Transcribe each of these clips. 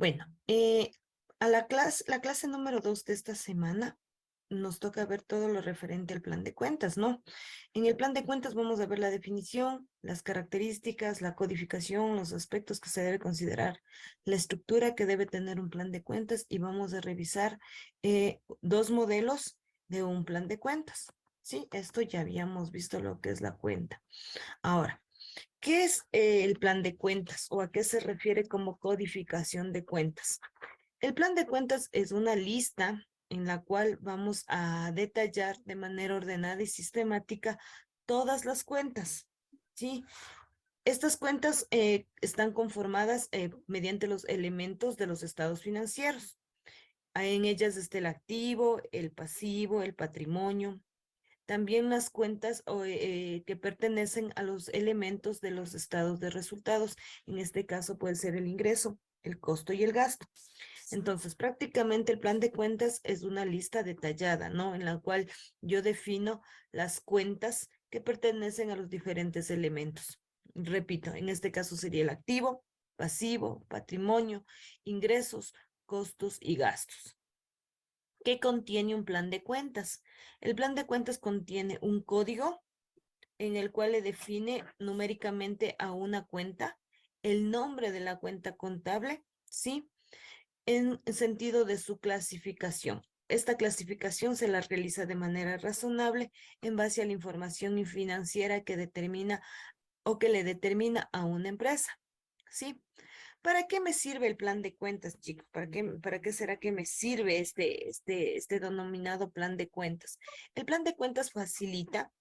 Bueno, a la clase número 2 de esta semana nos toca ver todo lo referente al plan de cuentas, ¿no? En el plan de cuentas vamos a ver la definición, las características, la codificación, los aspectos que se debe considerar, la estructura que debe tener un plan de cuentas y vamos a revisar dos modelos de un plan de cuentas. Sí, esto ya habíamos visto lo que es la cuenta. Ahora, ¿qué es el plan de cuentas o a qué se refiere como codificación de cuentas? El plan de cuentas es una lista en la cual vamos a detallar de manera ordenada y sistemática todas las cuentas, ¿sí? Estas cuentas están conformadas mediante los elementos de los estados financieros. En ellas está el activo, el pasivo, el patrimonio, también las cuentas que pertenecen a los elementos de los estados de resultados. En este caso puede ser el ingreso, el costo y el gasto. Entonces, prácticamente el plan de cuentas es una lista detallada, ¿no? En la cual yo defino las cuentas que pertenecen a los diferentes elementos. Repito, en este caso sería el activo, pasivo, patrimonio, ingresos, costos y gastos. ¿Qué contiene un plan de cuentas? El plan de cuentas contiene un código en el cual le define numéricamente a una cuenta, el nombre de la cuenta contable, ¿sí? En sentido de su clasificación. Esta clasificación se la realiza de manera razonable en base a la información financiera que determina o que le determina a una empresa, ¿sí? ¿Para qué me sirve el plan de cuentas, chicos? Para qué será que me sirve este denominado plan de cuentas? El plan de cuentas facilita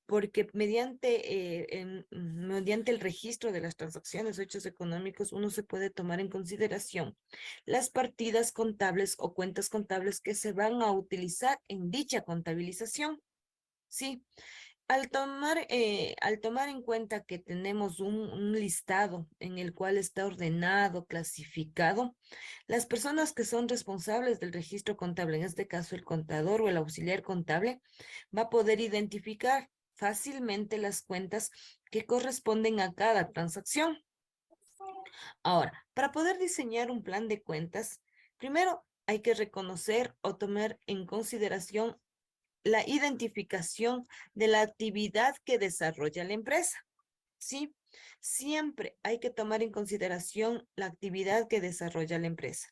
porque mediante el registro de las transacciones o hechos económicos, uno se puede tomar en consideración las partidas contables o cuentas contables que se van a utilizar en dicha contabilización. Sí, al tomar en cuenta que tenemos un listado en el cual está ordenado, clasificado, las personas que son responsables del registro contable, en este caso el contador o el auxiliar contable, va a poder identificar fácilmente las cuentas que corresponden a cada transacción. Ahora, para poder diseñar un plan de cuentas, primero hay que reconocer o tomar en consideración la identificación de la actividad que desarrolla la empresa. ¿Sí? Siempre hay que tomar en consideración la actividad que desarrolla la empresa,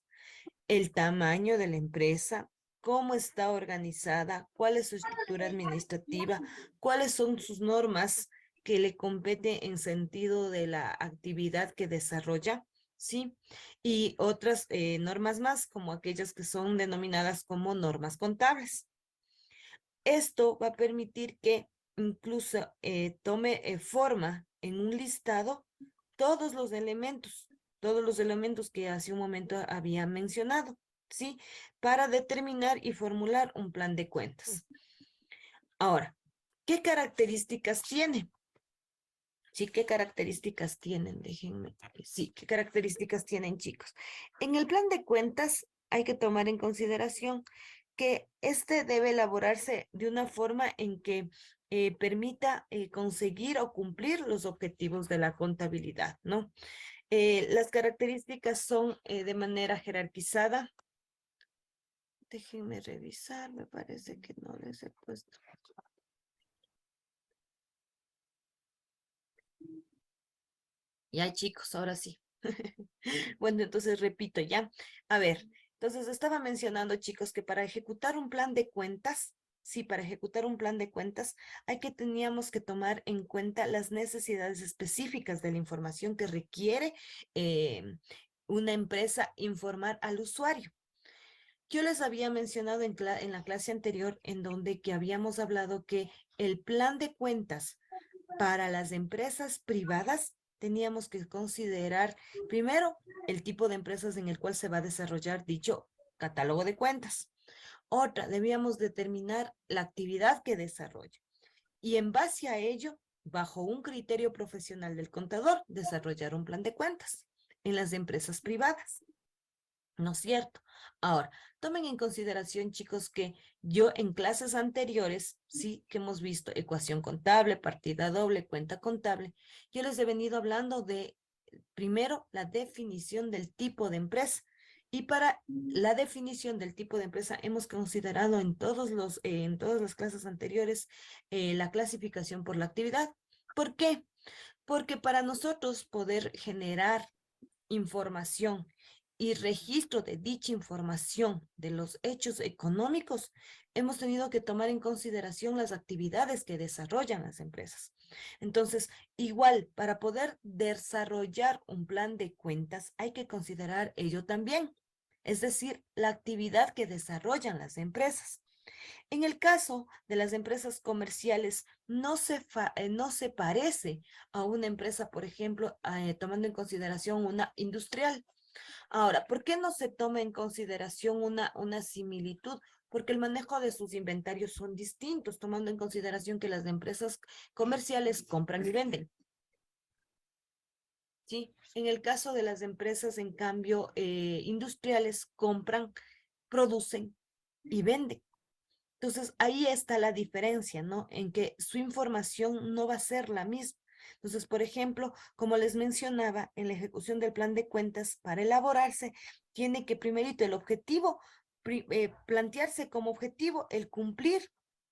el tamaño de la empresa, cómo está organizada, cuál es su estructura administrativa, cuáles son sus normas que le competen en sentido de la actividad que desarrolla, ¿sí? Y otras normas más, como aquellas que son denominadas como normas contables. Esto va a permitir que incluso tome forma en un listado todos los elementos que hace un momento había mencionado, ¿sí? Para determinar y formular un plan de cuentas. Ahora, ¿qué características tiene? Sí, ¿qué características tienen? Déjenme. Sí, ¿qué características tienen, chicos? En el plan de cuentas hay que tomar en consideración que este debe elaborarse de una forma en que permita conseguir o cumplir los objetivos de la contabilidad, ¿no? Las características son de manera jerarquizada. Déjenme revisar, me parece que no les he puesto. Ya, chicos, ahora sí. Bueno, entonces repito ya. A ver, entonces estaba mencionando, chicos, que para ejecutar un plan de cuentas, sí, para ejecutar un plan de cuentas, teníamos que tomar en cuenta las necesidades específicas de la información que requiere una empresa informar al usuario. Yo les había mencionado en la clase anterior en donde que habíamos hablado que el plan de cuentas para las empresas privadas teníamos que considerar primero el tipo de empresas en el cual se va a desarrollar dicho catálogo de cuentas. Otra, debíamos determinar la actividad que desarrolla y en base a ello, bajo un criterio profesional del contador, desarrollar un plan de cuentas en las empresas privadas. ¿No es cierto? Ahora, tomen en consideración, chicos, que yo en clases anteriores, sí, que hemos visto ecuación contable, partida doble, cuenta contable, yo les he venido hablando de primero la definición del tipo de empresa. Y para la definición del tipo de empresa hemos considerado en todas las clases anteriores la clasificación por la actividad. ¿Por qué? Porque para nosotros poder generar información y registro de dicha información de los hechos económicos, hemos tenido que tomar en consideración las actividades que desarrollan las empresas. Entonces, igual, para poder desarrollar un plan de cuentas, hay que considerar ello también, es decir, la actividad que desarrollan las empresas. En el caso de las empresas comerciales, no se parece a una empresa, por ejemplo, tomando en consideración una industrial. Ahora, ¿por qué no se toma en consideración una similitud? Porque el manejo de sus inventarios son distintos, tomando en consideración que las empresas comerciales compran y venden. ¿Sí? En el caso de las empresas, en cambio, industriales compran, producen y venden. Entonces, ahí está la diferencia, ¿no? En que su información no va a ser la misma. Entonces, por ejemplo, como les mencionaba, en la ejecución del plan de cuentas, para elaborarse, tiene que primerito el objetivo, plantearse como objetivo el cumplir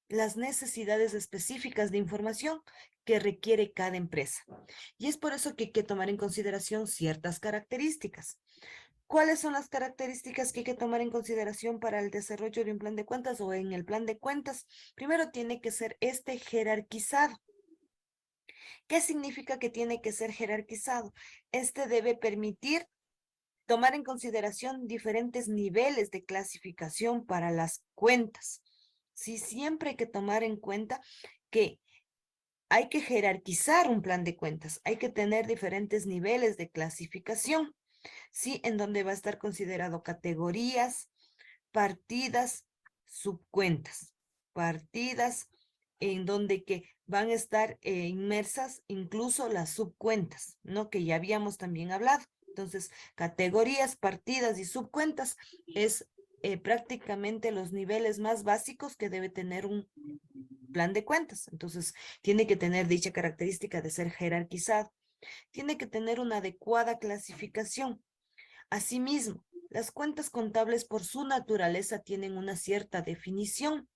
las necesidades específicas de información que requiere cada empresa. Y es por eso que hay que tomar en consideración ciertas características. ¿Cuáles son las características que hay que tomar en consideración para el desarrollo de un plan de cuentas o en el plan de cuentas? Primero tiene que ser este jerarquizado. ¿Qué significa que tiene que ser jerarquizado? Este debe permitir tomar en consideración diferentes niveles de clasificación para las cuentas. Sí, siempre hay que tomar en cuenta que hay que jerarquizar un plan de cuentas, hay que tener diferentes niveles de clasificación. Sí, en donde va a estar considerado categorías, partidas, subcuentas, partidas en donde que van a estar inmersas incluso las subcuentas, ¿no? Que ya habíamos también hablado. Entonces, categorías, partidas y subcuentas es prácticamente los niveles más básicos que debe tener un plan de cuentas. Entonces, tiene que tener dicha característica de ser jerarquizado. Tiene que tener una adecuada clasificación. Asimismo, las cuentas contables por su naturaleza tienen una cierta definición,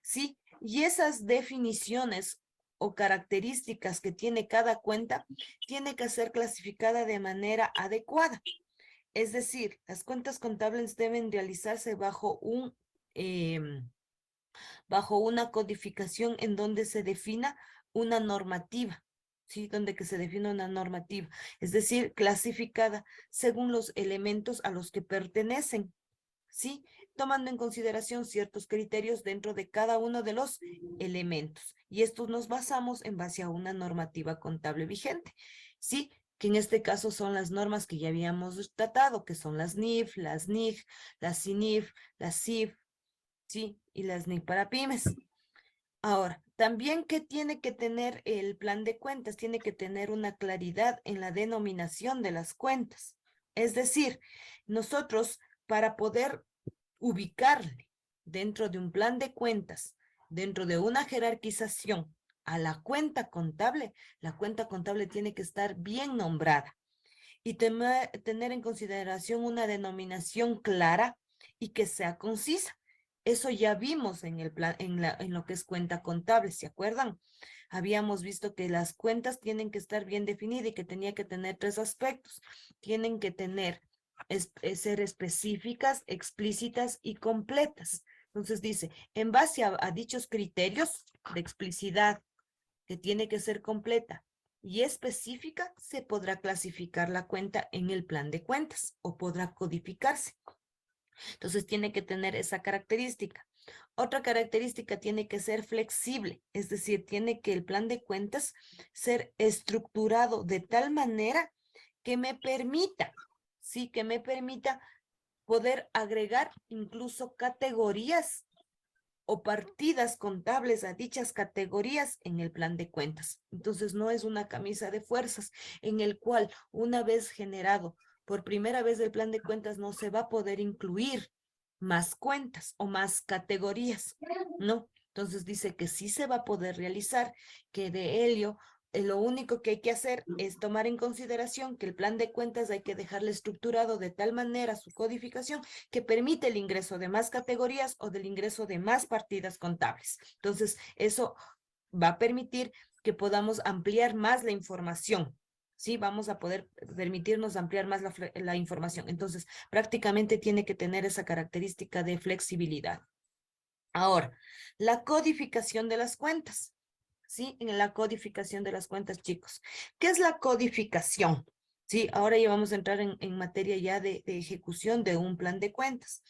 ¿sí? Y esas definiciones o características que tiene cada cuenta tiene que ser clasificada de manera adecuada. Es decir, las cuentas contables deben realizarse bajo una codificación en donde se defina una normativa. ¿Sí? Donde que se define una normativa, es decir, clasificada según los elementos a los que pertenecen, ¿sí? Tomando en consideración ciertos criterios dentro de cada uno de los elementos. Y estos nos basamos en base a una normativa contable vigente, ¿sí? Que en este caso son las normas que ya habíamos tratado, que son las NIF, las NIG, las CINIF, las CIF, ¿sí? Y las NIC para pymes. Ahora, también que tiene que tener el plan de cuentas, tiene que tener una claridad en la denominación de las cuentas. Es decir, nosotros para poder ubicarle dentro de un plan de cuentas, dentro de una jerarquización a la cuenta contable tiene que estar bien nombrada y tener en consideración una denominación clara y que sea concisa. Eso ya vimos en el plan, en lo que es cuenta contable, ¿se acuerdan? Habíamos visto que las cuentas tienen que estar bien definidas y que tenía que tener tres aspectos. Tienen que ser específicas, explícitas y completas. Entonces dice, en base a dichos criterios de explicidad, que tiene que ser completa y específica, se podrá clasificar la cuenta en el plan de cuentas o podrá codificarse. Entonces tiene que tener esa característica. Otra característica tiene que ser flexible, es decir, tiene que el plan de cuentas ser estructurado de tal manera que me permita, sí, que me permita poder agregar incluso categorías o partidas contables a dichas categorías en el plan de cuentas. Entonces no es una camisa de fuerzas en el cual una vez generado por primera vez el plan de cuentas no se va a poder incluir más cuentas o más categorías, ¿no? Entonces dice que sí se va a poder realizar, que de ello lo único que hay que hacer es tomar en consideración que el plan de cuentas hay que dejarle estructurado de tal manera su codificación que permite el ingreso de más categorías o del ingreso de más partidas contables. Entonces, eso va a permitir que podamos ampliar más la información. Sí, vamos a poder permitirnos ampliar más la información. Entonces, prácticamente tiene que tener esa característica de flexibilidad. Ahora, la codificación de las cuentas. ¿Sí? En la codificación de las cuentas, chicos. ¿Qué es la codificación? Sí, ahora ya vamos a entrar en materia ya de ejecución de un plan de cuentas.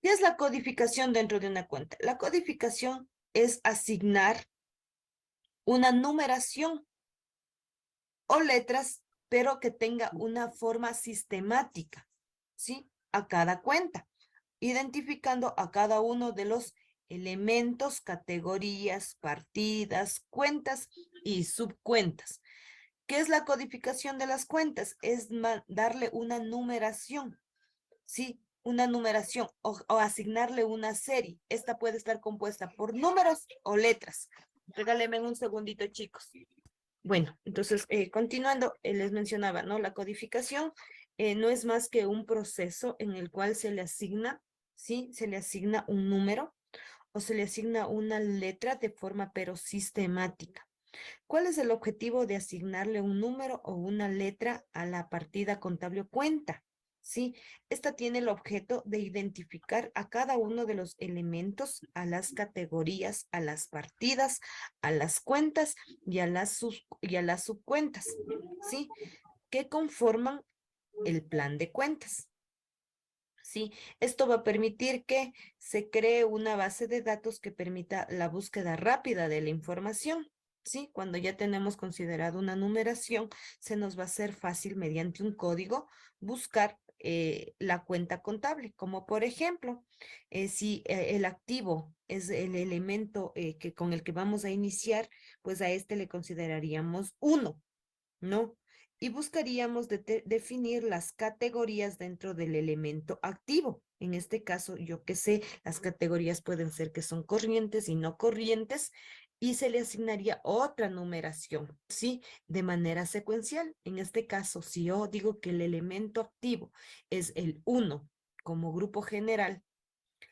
¿Qué es la codificación dentro de una cuenta? La codificación es asignar una numeración o letras, pero que tenga una forma sistemática, ¿sí? A cada cuenta, identificando a cada uno de los elementos, categorías, partidas, cuentas y subcuentas. ¿Qué es la codificación de las cuentas? Es darle una numeración, ¿sí? Una numeración o asignarle una serie. Esta puede estar compuesta por números o letras. Regálenme un segundito, chicos. Bueno, entonces, continuando, les mencionaba, ¿no? La codificación no es más que un proceso en el cual se le asigna, ¿sí? Se le asigna un número o se le asigna una letra de forma pero sistemática. ¿Cuál es el objetivo de asignarle un número o una letra a la partida contable o cuenta? Sí, esta tiene el objeto de identificar a cada uno de los elementos, a las categorías, a las partidas, a las cuentas y a las subcuentas, ¿sí? Que conforman el plan de cuentas. Sí, esto va a permitir que se cree una base de datos que permita la búsqueda rápida de la información. Sí, cuando ya tenemos considerado una numeración, se nos va a hacer fácil mediante un código buscar la cuenta contable, como por ejemplo, si el activo es el elemento con el que vamos a iniciar, pues a este le consideraríamos 1, ¿no? Y buscaríamos definir las categorías dentro del elemento activo. En este caso, yo que sé, las categorías pueden ser que son corrientes y no corrientes, y se le asignaría otra numeración, ¿sí? De manera secuencial. En este caso, si yo digo que el elemento activo es el 1 como grupo general,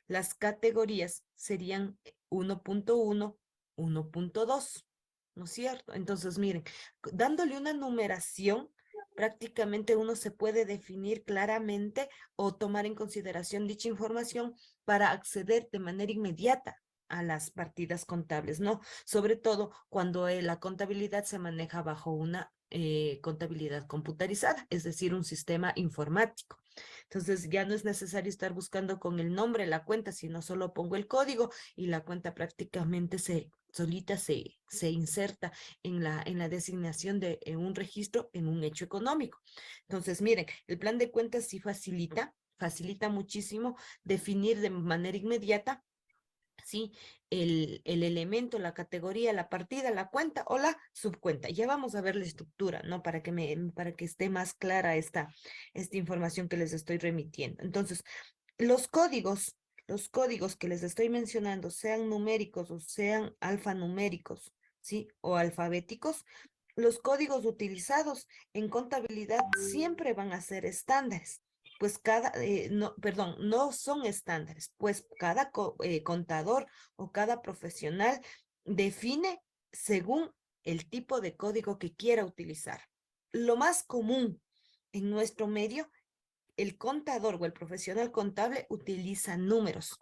las categorías serían 1.1, 1.2, ¿no es cierto? Entonces, miren, dándole una numeración, prácticamente uno se puede definir claramente o tomar en consideración dicha información para acceder de manera inmediata a las partidas contables, ¿no? Sobre todo cuando la contabilidad se maneja bajo una contabilidad computarizada, es decir, un sistema informático. Entonces ya no es necesario estar buscando con el nombre la cuenta, sino solo pongo el código y la cuenta prácticamente solita se inserta en la designación de un registro en un hecho económico. Entonces, miren, el plan de cuentas sí facilita muchísimo definir de manera inmediata, ¿sí? El elemento, la categoría, la partida, la cuenta o la subcuenta. Ya vamos a ver la estructura, ¿no? Para que esté más clara esta información que les estoy remitiendo. Entonces, los códigos que les estoy mencionando, sean numéricos o sean alfanuméricos, ¿sí? O alfabéticos, los códigos utilizados en contabilidad siempre van a ser estándares, pues no, perdón, no son estándares, pues cada contador o cada profesional define según el tipo de código que quiera utilizar. Lo más común en nuestro medio, el contador o el profesional contable utiliza números.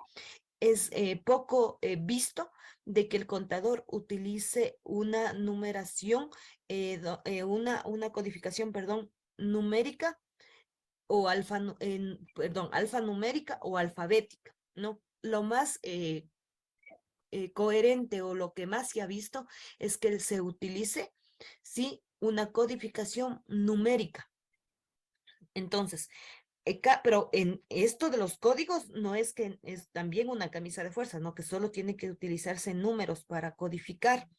Es poco visto de que el contador utilice una numeración, una codificación, perdón, numérica o alfanumérica o alfabética, ¿no? Lo más coherente o lo que más se ha visto es que se utilice, sí, una codificación numérica. Entonces, pero en esto de los códigos no es que es también una camisa de fuerza, no que solo tiene que utilizarse números para codificar,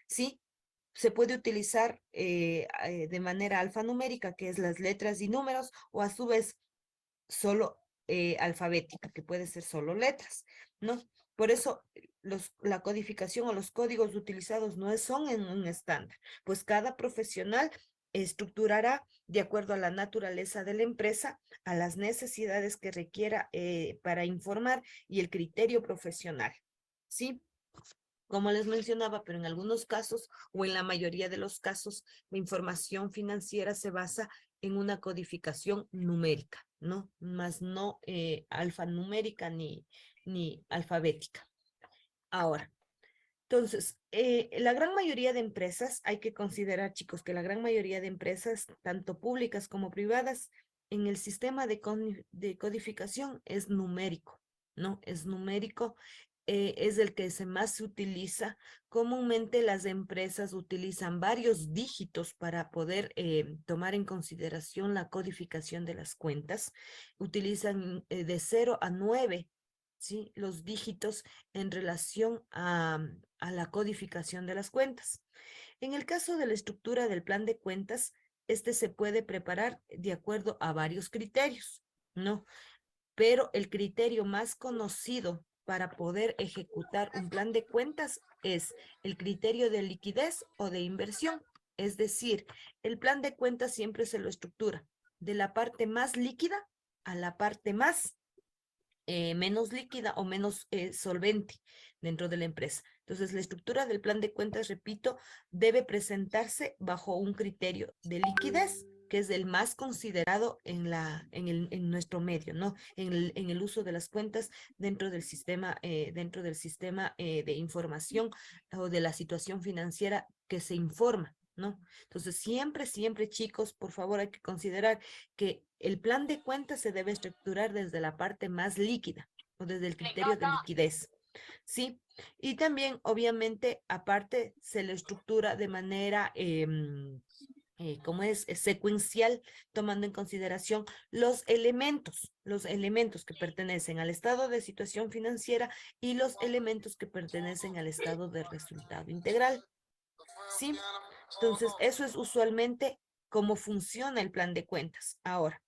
¿sí? Se puede utilizar de manera alfanumérica, que es las letras y números, o a su vez solo alfabética, que puede ser solo letras, ¿no? Por eso la codificación o los códigos utilizados no son en un estándar, pues cada profesional estructurará de acuerdo a la naturaleza de la empresa, a las necesidades que requiera para informar y el criterio profesional, ¿sí? Como les mencionaba, pero en algunos casos o en la mayoría de los casos, la información financiera se basa en una codificación numérica, ¿no? Más no alfanumérica ni alfabética. Ahora, entonces, la gran mayoría de empresas, hay que considerar, chicos, que la gran mayoría de empresas, tanto públicas como privadas, en el sistema de codificación es numérico, ¿no? Es numérico, es el que más se utiliza. Comúnmente las empresas utilizan varios dígitos para poder tomar en consideración la codificación de las cuentas. Utilizan de 0 a 9, ¿sí? Los dígitos en relación a la codificación de las cuentas. En el caso de la estructura del plan de cuentas, este se puede preparar de acuerdo a varios criterios, ¿no? Pero el criterio más conocido para poder ejecutar un plan de cuentas es el criterio de liquidez o de inversión. Es decir, el plan de cuentas siempre se lo estructura de la parte más líquida a la parte más menos líquida o menos solvente dentro de la empresa. Entonces, la estructura del plan de cuentas, repito, debe presentarse bajo un criterio de liquidez, que es el más considerado en nuestro medio, ¿no? En el uso de las cuentas dentro del sistema de información o de la situación financiera que se informa, ¿no? Entonces, siempre, chicos, por favor, hay que considerar que el plan de cuentas se debe estructurar desde la parte más líquida o desde el criterio de liquidez, ¿sí? Y también, obviamente, aparte, se lo estructura de manera, como es secuencial, tomando en consideración los elementos que pertenecen al estado de situación financiera y los elementos que pertenecen al estado de resultado integral, ¿sí? Entonces, eso es usualmente cómo funciona el plan de cuentas. Ahora,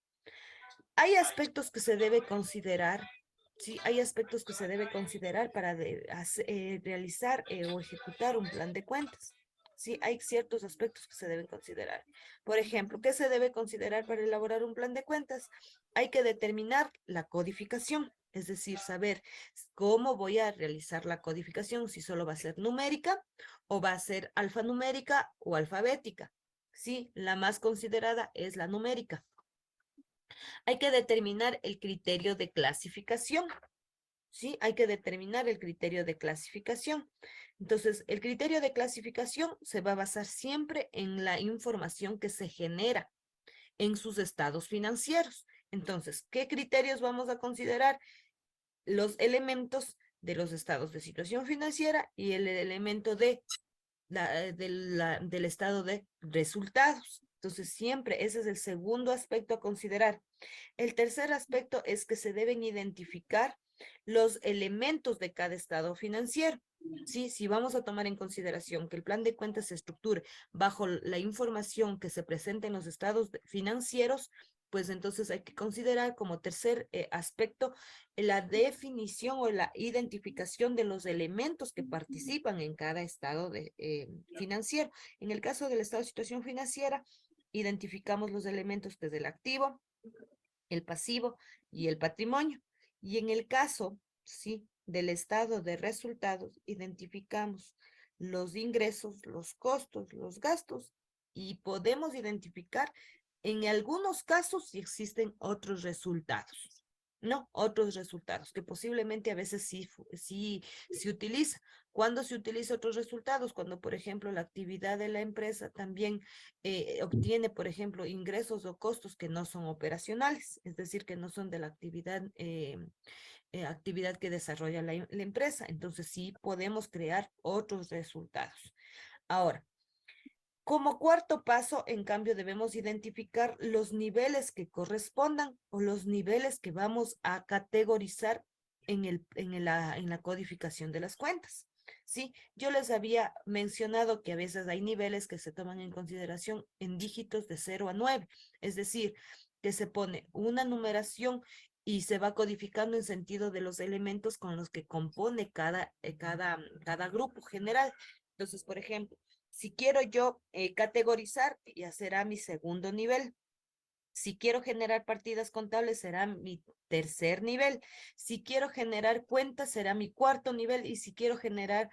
hay aspectos que se debe considerar, sí, hay aspectos que se debe considerar para realizar o ejecutar un plan de cuentas. Sí, hay ciertos aspectos que se deben considerar. Por ejemplo, ¿qué se debe considerar para elaborar un plan de cuentas? Hay que determinar la codificación, es decir, saber cómo voy a realizar la codificación, si solo va a ser numérica o va a ser alfanumérica o alfabética. Sí, la más considerada es la numérica. Hay que determinar el criterio de clasificación, ¿sí? Hay que determinar el criterio de clasificación. Entonces, el criterio de clasificación se va a basar siempre en la información que se genera en sus estados financieros. Entonces, ¿qué criterios vamos a considerar? Los elementos de los estados de situación financiera y el elemento del estado de resultados. Entonces, siempre ese es el segundo aspecto a considerar. El tercer aspecto es que se deben identificar los elementos de cada estado financiero. Sí, si vamos a tomar en consideración que el plan de cuentas se estructure bajo la información que se presenta en los estados financieros, pues entonces hay que considerar como tercer aspecto la definición o la identificación de los elementos que participan en cada estado financiero. En el caso del estado de situación financiera, identificamos los elementos desde el activo, el pasivo y el patrimonio. Y en el caso, sí, del estado de resultados, identificamos los ingresos, los costos, los gastos y podemos identificar en algunos casos si existen otros resultados. No, otros resultados que posiblemente a veces sí se utiliza. ¿Cuándo se utiliza otros resultados? Cuando, por ejemplo, la actividad de la empresa también obtiene, por ejemplo, ingresos o costos que no son operacionales, es decir, que no son de la actividad que desarrolla la empresa. Entonces, sí podemos crear otros resultados. Ahora, como cuarto paso, en cambio, debemos identificar los niveles que correspondan o los niveles que vamos a categorizar en la codificación de las cuentas. Sí, yo les había mencionado que a veces hay niveles que se toman en consideración en dígitos de 0 a 9, es decir, que se pone una numeración y se va codificando en sentido de los elementos con los que compone cada grupo general. Entonces, por ejemplo, si quiero yo categorizar, ya será mi segundo nivel. Si quiero generar partidas contables, será mi tercer nivel. Si quiero generar cuentas, será mi cuarto nivel. Y si quiero generar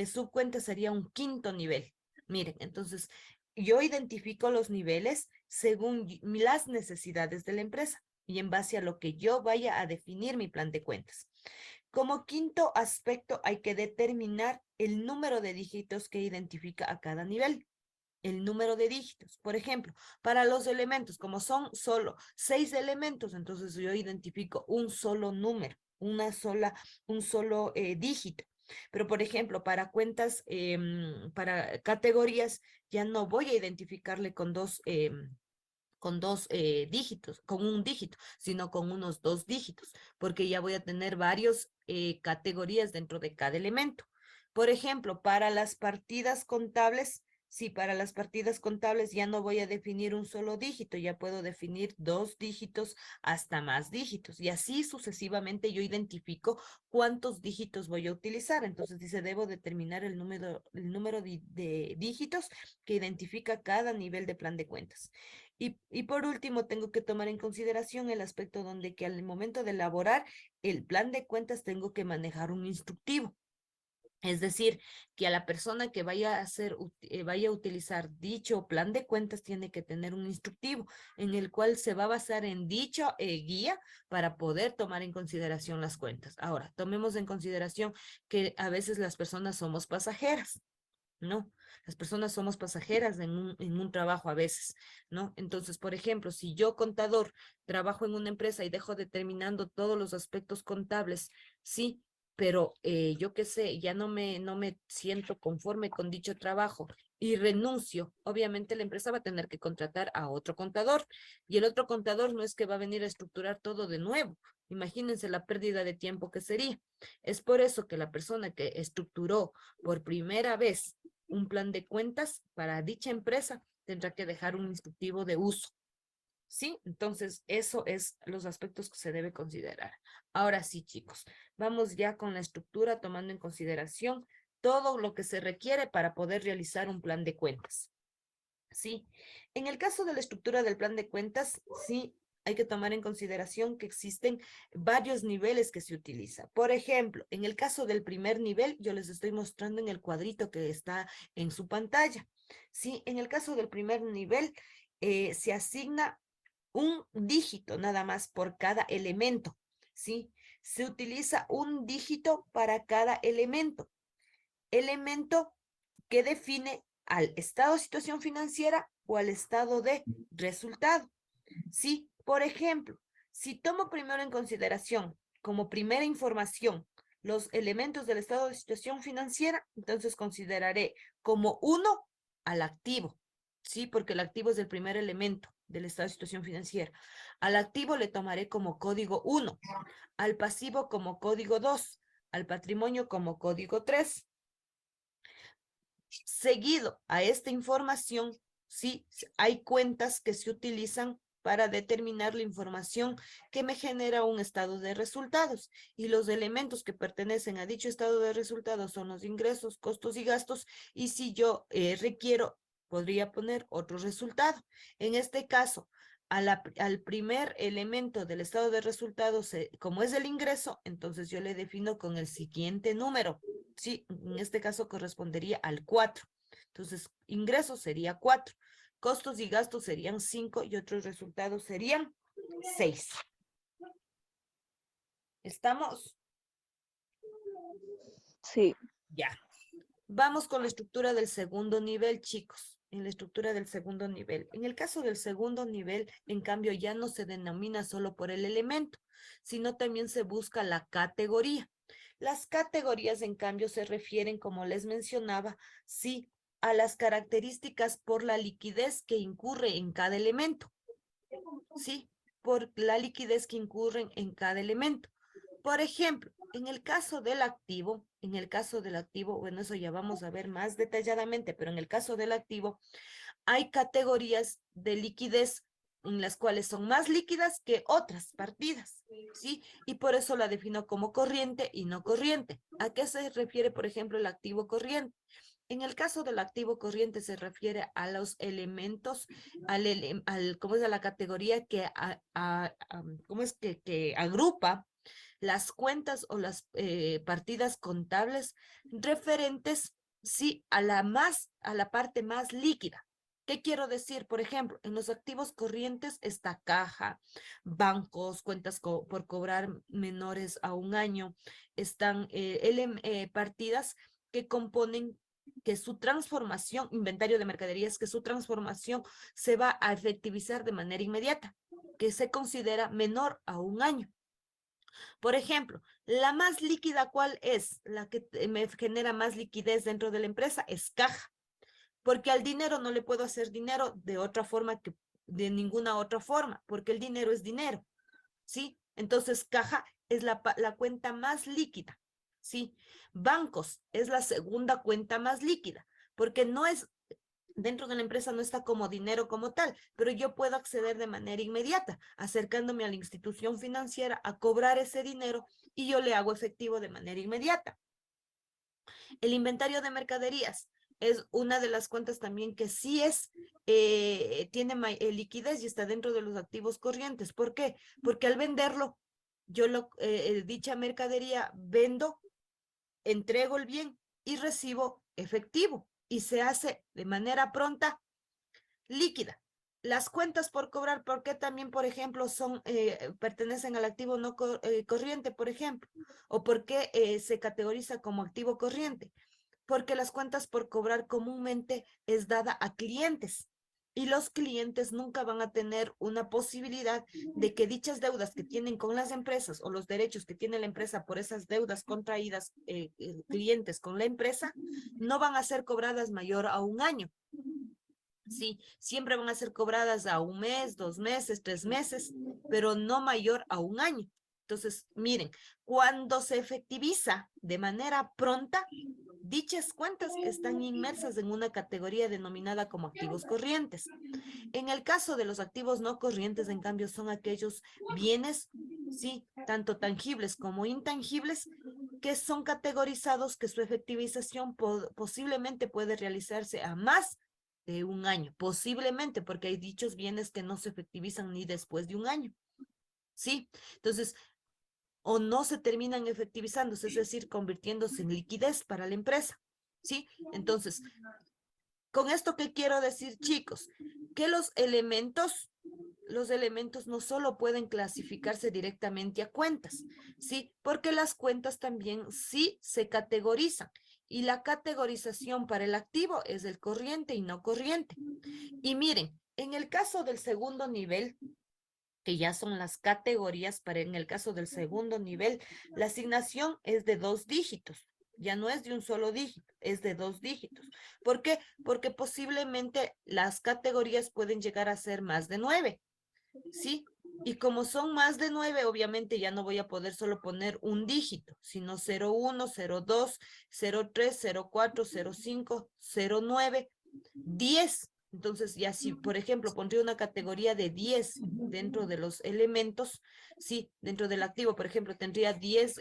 subcuentas, sería un quinto nivel. Miren, entonces yo identifico los niveles según las necesidades de la empresa y en base a lo que yo vaya a definir mi plan de cuentas. Como quinto aspecto, hay que determinar el número de dígitos que identifica a cada nivel, el número de dígitos. Por ejemplo, para los elementos, como son solo 6 elementos, entonces yo identifico un solo número, un solo dígito. Pero, por ejemplo, para cuentas, para categorías, ya no voy a identificarle con dos dígitos, con un dígito, sino con unos 2 dígitos, porque ya voy a tener varios categorías dentro de cada elemento. Por ejemplo, para las partidas contables, sí, para las partidas contables ya no voy a definir un solo dígito, ya puedo definir 2 dígitos hasta más dígitos. Y así sucesivamente yo identifico cuántos dígitos voy a utilizar. Entonces dice, debo determinar el número de dígitos que identifica cada nivel de plan de cuentas. Y por último, tengo que tomar en consideración el aspecto donde que al momento de elaborar el plan de cuentas tengo que manejar un instructivo. Es decir, que a la persona que vaya a vaya a utilizar dicho plan de cuentas tiene que tener un instructivo en el cual se va a basar en dicho guía para poder tomar en consideración las cuentas. Ahora, tomemos en consideración que a veces las personas somos pasajeras. No, las personas somos pasajeras en un trabajo a veces, ¿no? Entonces, por ejemplo, si yo contador trabajo en una empresa y dejo determinando todos los aspectos contables, sí, pero yo qué sé, ya no me siento conforme con dicho trabajo y renuncio, obviamente la empresa va a tener que contratar a otro contador y el otro contador no es que va a venir a estructurar todo de nuevo. Imagínense la pérdida de tiempo que sería. Es por eso que la persona que estructuró por primera vez un plan de cuentas para dicha empresa, tendrá que dejar un instructivo de uso. ¿Sí? Entonces, eso es los aspectos que se debe considerar. Ahora sí, chicos, vamos ya con la estructura tomando en consideración todo lo que se requiere para poder realizar un plan de cuentas. Sí, en el caso de la estructura del plan de cuentas, sí, hay que tomar en consideración que existen varios niveles que se utiliza. Por ejemplo, en el caso del primer nivel, yo les estoy mostrando en el cuadrito que está en su pantalla. Sí, en el caso del primer nivel, se asigna un dígito nada más por cada elemento. Sí, se utiliza un dígito para cada elemento que define al estado de situación financiera o al estado de resultado. Sí, por ejemplo, si tomo primero en consideración como primera información los elementos del estado de situación financiera, entonces consideraré como uno al activo, sí, porque el activo es el primer elemento del estado de situación financiera. Al activo le tomaré como código 1, al pasivo como código 2, al patrimonio como código 3. Seguido a esta información, sí, hay cuentas que se utilizan para determinar la información que me genera un estado de resultados. Y los elementos que pertenecen a dicho estado de resultados son los ingresos, costos y gastos. Y si yo requiero, podría poner otro resultado. En este caso, al primer elemento del estado de resultados, como es el ingreso, entonces yo le defino con el siguiente número. Sí, en este caso correspondería al 4. Entonces, ingresos sería 4, costos y gastos serían 5 y otros resultados serían 6. ¿Estamos? Sí, Ya. Vamos con la estructura del segundo nivel, chicos. En la estructura del segundo nivel. En el caso del segundo nivel, en cambio, ya no se denomina solo por el elemento, sino también se busca la categoría. Las categorías, en cambio, se refieren, como les mencionaba, sí, a las características por la liquidez que incurre en cada elemento. Sí, por la liquidez que incurren en cada elemento. Por ejemplo, en el caso del activo, bueno, eso ya vamos a ver más detalladamente, pero en el caso del activo, hay categorías de liquidez en las cuales son más líquidas que otras partidas, ¿sí? Y por eso la defino como corriente y no corriente. ¿A qué se refiere, por ejemplo, el activo corriente? En el caso del activo corriente se refiere a los elementos, ¿cómo es? A la categoría que, ¿cómo es? Que agrupa las cuentas o las partidas contables referentes, sí, a la parte más líquida. ¿Qué quiero decir? Por ejemplo, en los activos corrientes está caja, bancos, cuentas por cobrar menores a un año, están partidas que componen que su transformación, inventario de mercaderías, que su transformación se va a efectivizar de manera inmediata, que se considera menor a un año. Por ejemplo, la más líquida, ¿cuál es? La que me genera más liquidez dentro de la empresa es caja, porque al dinero no le puedo hacer dinero de otra forma que de ninguna otra forma, porque el dinero es dinero, ¿sí? Entonces, caja es la cuenta más líquida, ¿sí? Bancos es la segunda cuenta más líquida, porque no es dentro de la empresa no está como dinero como tal, pero yo puedo acceder de manera inmediata, acercándome a la institución financiera a cobrar ese dinero y yo le hago efectivo de manera inmediata. El inventario de mercaderías es una de las cuentas también que sí tiene liquidez y está dentro de los activos corrientes. ¿Por qué? Porque al venderlo, yo dicha mercadería vendo, entrego el bien y recibo efectivo y se hace de manera pronta, líquida. Las cuentas por cobrar, ¿por qué también, por ejemplo, pertenecen al activo no corriente, por ejemplo? ¿O por qué se categoriza como activo corriente? Porque las cuentas por cobrar comúnmente es dada a clientes y los clientes nunca van a tener una posibilidad de que dichas deudas que tienen con las empresas o los derechos que tiene la empresa por esas deudas contraídas clientes con la empresa no van a ser cobradas mayor a un año. Sí, siempre van a ser cobradas a un mes, 2 meses, 3 meses, pero no mayor a un año. Entonces, miren, cuando se efectiviza de manera pronta, dichas cuentas están inmersas en una categoría denominada como activos corrientes. En el caso de los activos no corrientes, en cambio, son aquellos bienes, sí, tanto tangibles como intangibles, que son categorizados que su efectivización posiblemente puede realizarse a más de un año, posiblemente, porque hay dichos bienes que no se efectivizan ni después de un año, ¿sí? Entonces, o no se terminan efectivizándose, es decir, convirtiéndose en liquidez para la empresa, ¿sí? Entonces, ¿con esto qué quiero decir, chicos? Que los elementos no solo pueden clasificarse directamente a cuentas, ¿sí? Porque las cuentas también sí se categorizan y la categorización para el activo es el corriente y no corriente. Y miren, en el caso del segundo nivel, que ya son las categorías, en el caso del segundo nivel, la asignación es de 2 dígitos. Ya no es de un solo dígito, es de 2 dígitos. ¿Por qué? Porque posiblemente las categorías pueden llegar a ser más de 9, ¿sí? Y como son más de 9, obviamente ya no voy a poder solo poner un dígito, sino 01, 02, 03, 04, 05, 09, 10. Entonces, ya si, por ejemplo, pondría una categoría de 10 dentro de los elementos, sí, dentro del activo, por ejemplo, tendría 10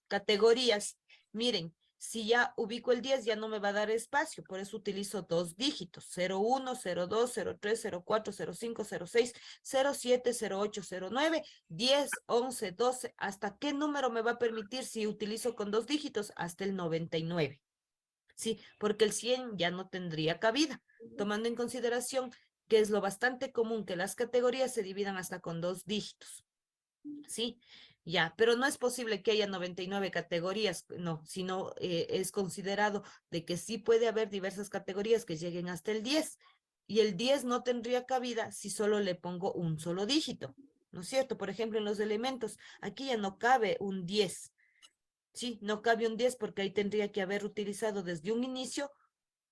categorías. Miren, si ya ubico el 10, ya no me va a dar espacio, por eso utilizo 2 dígitos, 01, 02, 03, 04, 05, 06, 07, 08, 09, 10, 11, 12. ¿Hasta qué número me va a permitir si utilizo con 2 dígitos? Hasta el 99. Sí, porque el 100 ya no tendría cabida, tomando en consideración que es lo bastante común que las categorías se dividan hasta con 2 dígitos. Sí, ya, pero no es posible que haya 99 categorías, no, sino es considerado de que sí puede haber diversas categorías que lleguen hasta el 10 y el 10 no tendría cabida si solo le pongo un solo dígito, ¿no es cierto? Por ejemplo, en los elementos, aquí ya no cabe un 10. Sí, no cabe un 10 porque ahí tendría que haber utilizado desde un inicio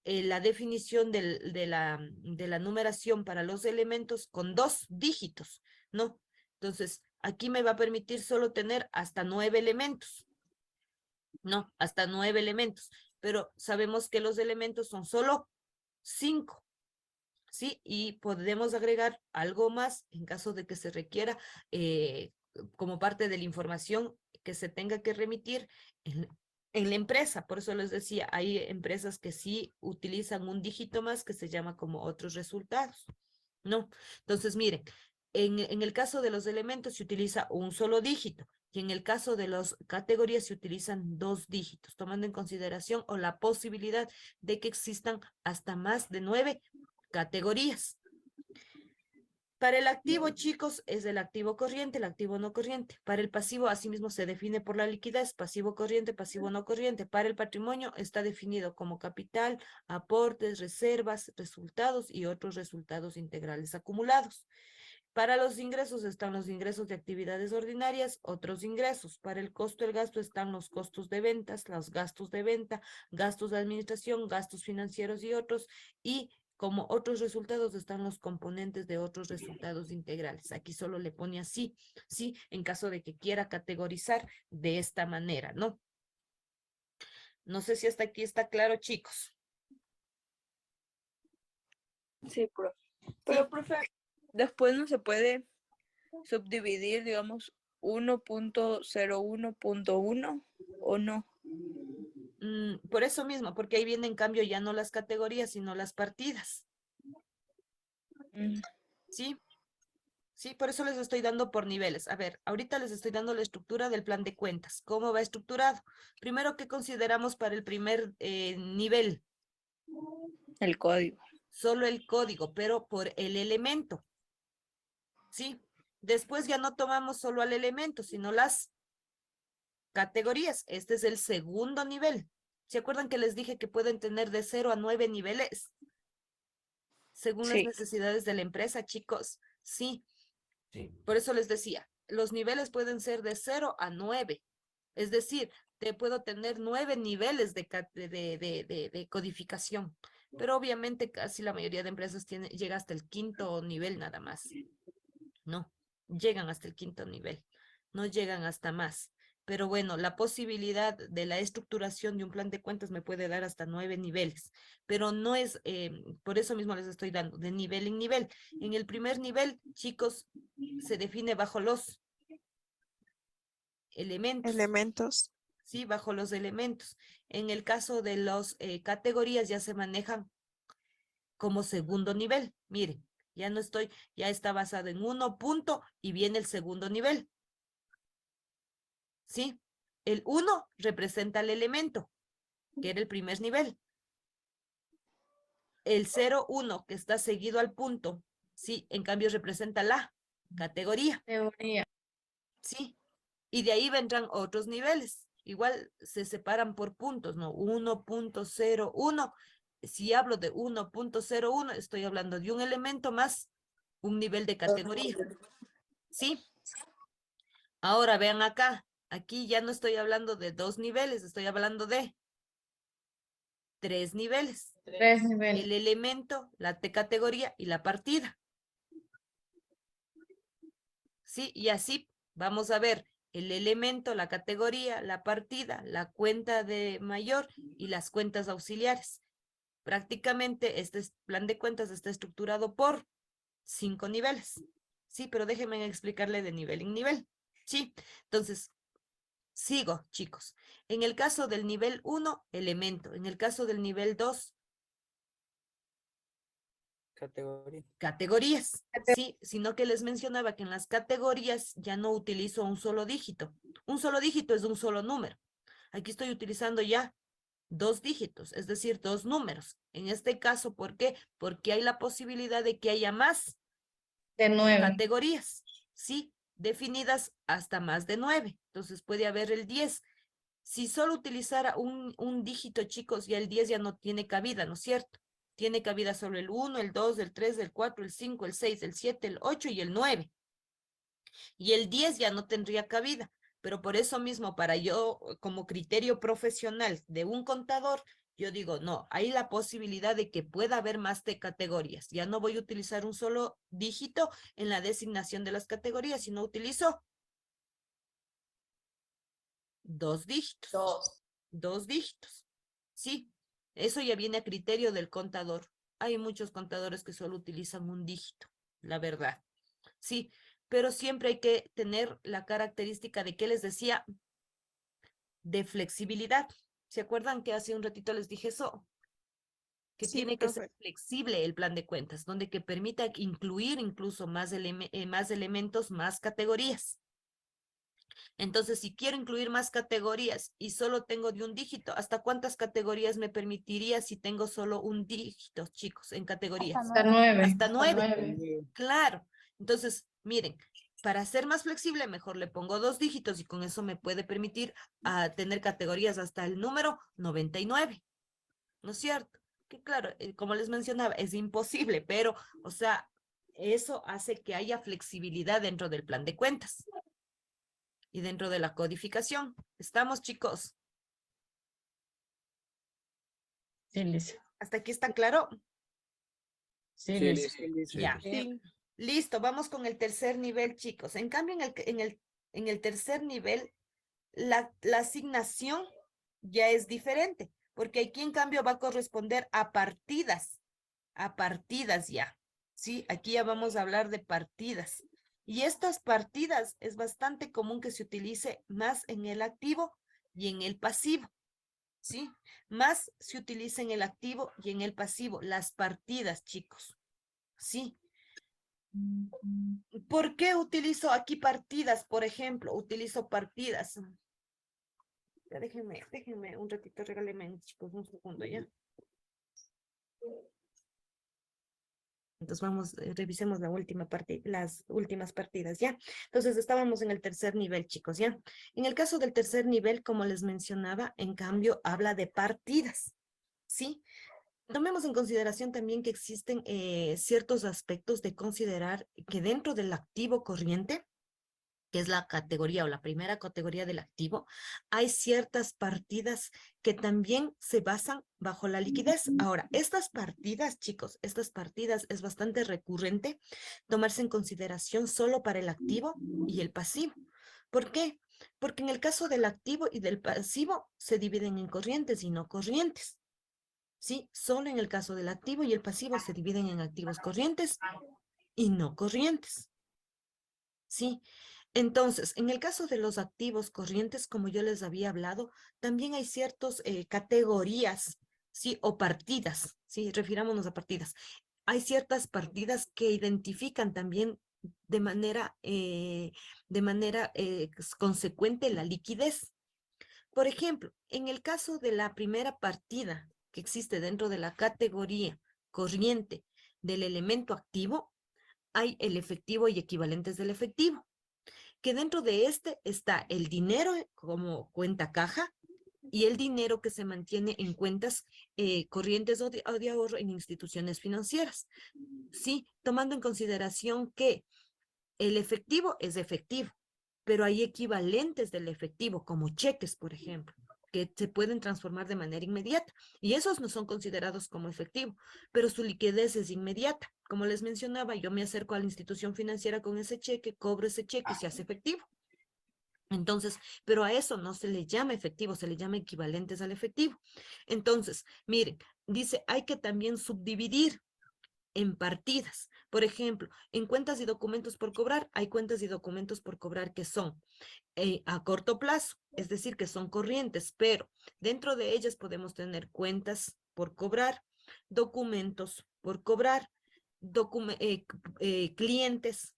la definición de la numeración para los elementos con 2 dígitos, ¿no? Entonces, aquí me va a permitir solo tener hasta 9 elementos, ¿no? Hasta 9 elementos, pero sabemos que los elementos son solo 5. ¿sí? Y podemos agregar algo más en caso de que se requiera como parte de la información que se tenga que remitir en, en la empresa. Por eso les decía, hay empresas que sí utilizan un dígito más que se llama como otros resultados, ¿no? Entonces, miren, en el caso de los elementos se utiliza un solo dígito. Y en el caso de las categorías se utilizan dos dígitos, tomando en consideración o la posibilidad de que existan hasta más de 9 categorías. Para el activo, chicos, es el activo corriente, el activo no corriente. Para el pasivo, asimismo, se define por la liquidez, pasivo corriente, pasivo no corriente. Para el patrimonio, está definido como capital, aportes, reservas, resultados y otros resultados integrales acumulados. Para los ingresos están los ingresos de actividades ordinarias, otros ingresos. Para el costo del gasto están los costos de ventas, los gastos de venta, gastos de administración, gastos financieros y otros. Y como otros resultados están los componentes de otros resultados integrales. Aquí solo le pone así, ¿sí? En caso de que quiera categorizar de esta manera, ¿no? No sé si hasta aquí está claro, chicos. Sí, profe. Sí. Pero, profe, después no se puede subdividir, digamos, 1.01.1 o no. Por eso mismo, porque ahí viene en cambio ya no las categorías, sino las partidas. Mm, ¿Sí? Sí, por eso les estoy dando por niveles. A ver, ahorita les estoy dando la estructura del plan de cuentas. ¿Cómo va estructurado? Primero, ¿qué consideramos para el primer nivel? el código. Solo el código, pero por el elemento. ¿Sí? Después ya no tomamos solo al elemento, sino las categorías. Este es el segundo nivel. ¿Se acuerdan que les dije que pueden tener de 0 a 9 niveles? Según las Sí. necesidades de la empresa, chicos. Sí. Por eso les decía, los niveles pueden ser de 0 a 9. Es decir, te puedo tener 9 niveles de codificación, pero obviamente casi la mayoría de empresas llega hasta el quinto nivel nada más. No, llegan hasta el quinto nivel, no llegan hasta más. Pero bueno, la posibilidad de la estructuración de un plan de cuentas me puede dar hasta 9 niveles, pero no es, por eso mismo les estoy dando de nivel en nivel. En el primer nivel, chicos, se define bajo los elementos, Elementos. ¿sí? Bajo los elementos. En el caso de las categorías ya se manejan como segundo nivel. Miren, ya está basado en uno punto y viene el segundo nivel. ¿Sí? El 1 representa el elemento, que era el primer nivel. El 0, 1, que está seguido al punto, ¿sí? En cambio representa la categoría, Teoría. ¿sí? Y de ahí vendrán otros niveles. Igual se separan por puntos, ¿no? 1.01. Si hablo de 1.01, estoy hablando de un elemento más un nivel de categoría, ¿sí? Ahora vean acá, aquí ya no estoy hablando de 2 niveles, estoy hablando de 3 niveles. 3 niveles. El elemento, la categoría y la partida. ¿Sí? Y así vamos a ver el elemento, la categoría, la partida, la cuenta de mayor y las cuentas auxiliares. Prácticamente este plan de cuentas está estructurado por 5 niveles. Sí, pero déjenme explicarle de nivel en nivel. Sí, entonces sigo, chicos. En el caso del nivel 1, elemento. En el caso del nivel 2, Categoría. categorías, sí, sino que les mencionaba que en las categorías ya no utilizo un solo dígito. Un solo dígito es un solo número. Aquí estoy utilizando ya 2 dígitos, es decir, 2 números. En este caso, ¿por qué? Porque hay la posibilidad de que haya más De 9. categorías, ¿sí? Definidas hasta más de 9. Entonces puede haber el 10. Si solo utilizara un dígito, chicos, ya el 10 ya no tiene cabida, ¿no es cierto? Tiene cabida solo el 1, el 2, el 3, el 4, el 5, el 6, el 7, el 8 y el 9. Y el 10 ya no tendría cabida. Pero por eso mismo, para yo, como criterio profesional de un contador, yo digo, no, hay la posibilidad de que pueda haber más de categorías. Ya no voy a utilizar un solo dígito en la designación de las categorías, sino utilizo 2 dígitos. 2. 2 dígitos. Sí, eso ya viene a criterio del contador. hay muchos contadores que solo utilizan un dígito, la verdad. Sí, pero siempre hay que tener la característica de que les decía, de flexibilidad. ¿Se acuerdan que hace un ratito les dije eso? Que Sí, tiene que ser profe. flexible el plan de cuentas, donde que permita incluir incluso más elementos, más categorías. Entonces, si quiero incluir más categorías y solo tengo de un dígito, ¿hasta cuántas categorías me permitiría si tengo solo un dígito, chicos, en categorías? Hasta 9. Hasta Hasta 9. 9. Claro. Entonces, miren, para ser más flexible, mejor le pongo 2 dígitos y con eso me puede permitir tener categorías hasta el número 99. ¿No es cierto? Que claro, como les mencionaba, es imposible, pero, o sea, eso hace que haya flexibilidad dentro del plan de cuentas y dentro de la codificación. ¿Estamos, chicos? Sí, Lice. ¿Hasta aquí está claro? Sí, Sí, Lice. listo. Ya. Sí. Listo, vamos con el tercer nivel, chicos. En cambio, en el tercer nivel, la asignación ya es diferente, porque aquí en cambio va a corresponder a partidas ya. Sí, aquí ya vamos a hablar de partidas. Y estas partidas es bastante común que se utilice más en el activo y en el pasivo. ¿Sí? Más se utiliza en el activo y en el pasivo, las partidas, chicos. ¿Sí? ¿Por qué utilizo aquí partidas, por ejemplo? Utilizo partidas. Ya déjenme un ratito, regálenme, chicos, un segundo, ¿ya? Entonces vamos, revisemos la última parte, las últimas partidas, ¿ya? Entonces estábamos en el tercer nivel, chicos, ¿ya? En el caso del tercer nivel, como les mencionaba, en cambio, habla de partidas, ¿sí? Tomemos en consideración también que existen ciertos aspectos de considerar que dentro del activo corriente, que es la categoría o la primera categoría del activo, hay ciertas partidas que también se basan bajo la liquidez. Ahora, estas partidas, chicos, estas partidas es bastante recurrente tomarse en consideración solo para el activo y el pasivo. ¿Por qué? Porque en el caso del activo y del pasivo se dividen en corrientes y no corrientes. ¿Sí? Solo en el caso del activo y el pasivo se dividen en activos corrientes y no corrientes. ¿Sí? Entonces, en el caso de los activos corrientes, como yo les había hablado, también hay ciertas categorías, ¿sí? O partidas, ¿sí? Refirámonos a partidas. Hay ciertas partidas que identifican también de manera consecuente la liquidez. Por ejemplo, en el caso de la primera partida que existe dentro de la categoría corriente del elemento activo, hay el efectivo y equivalentes del efectivo, que dentro de este está el dinero como cuenta caja y el dinero que se mantiene en cuentas corrientes o de ahorro en instituciones financieras. Sí, tomando en consideración que el efectivo es efectivo, pero hay equivalentes del efectivo, como cheques, por ejemplo, que se pueden transformar de manera inmediata. Y esos no son considerados como efectivo, pero su liquidez es inmediata. Como les mencionaba, yo me acerco a la institución financiera con ese cheque, cobro ese cheque y se hace efectivo. Entonces, pero a eso no se le llama efectivo, se le llama equivalentes al efectivo. Entonces, miren, dice, hay que también subdividir en partidas. Por ejemplo, en cuentas y documentos por cobrar, hay cuentas y documentos por cobrar que son a corto plazo, es decir, que son corrientes, pero dentro de ellas podemos tener cuentas por cobrar, documentos por cobrar, clientes,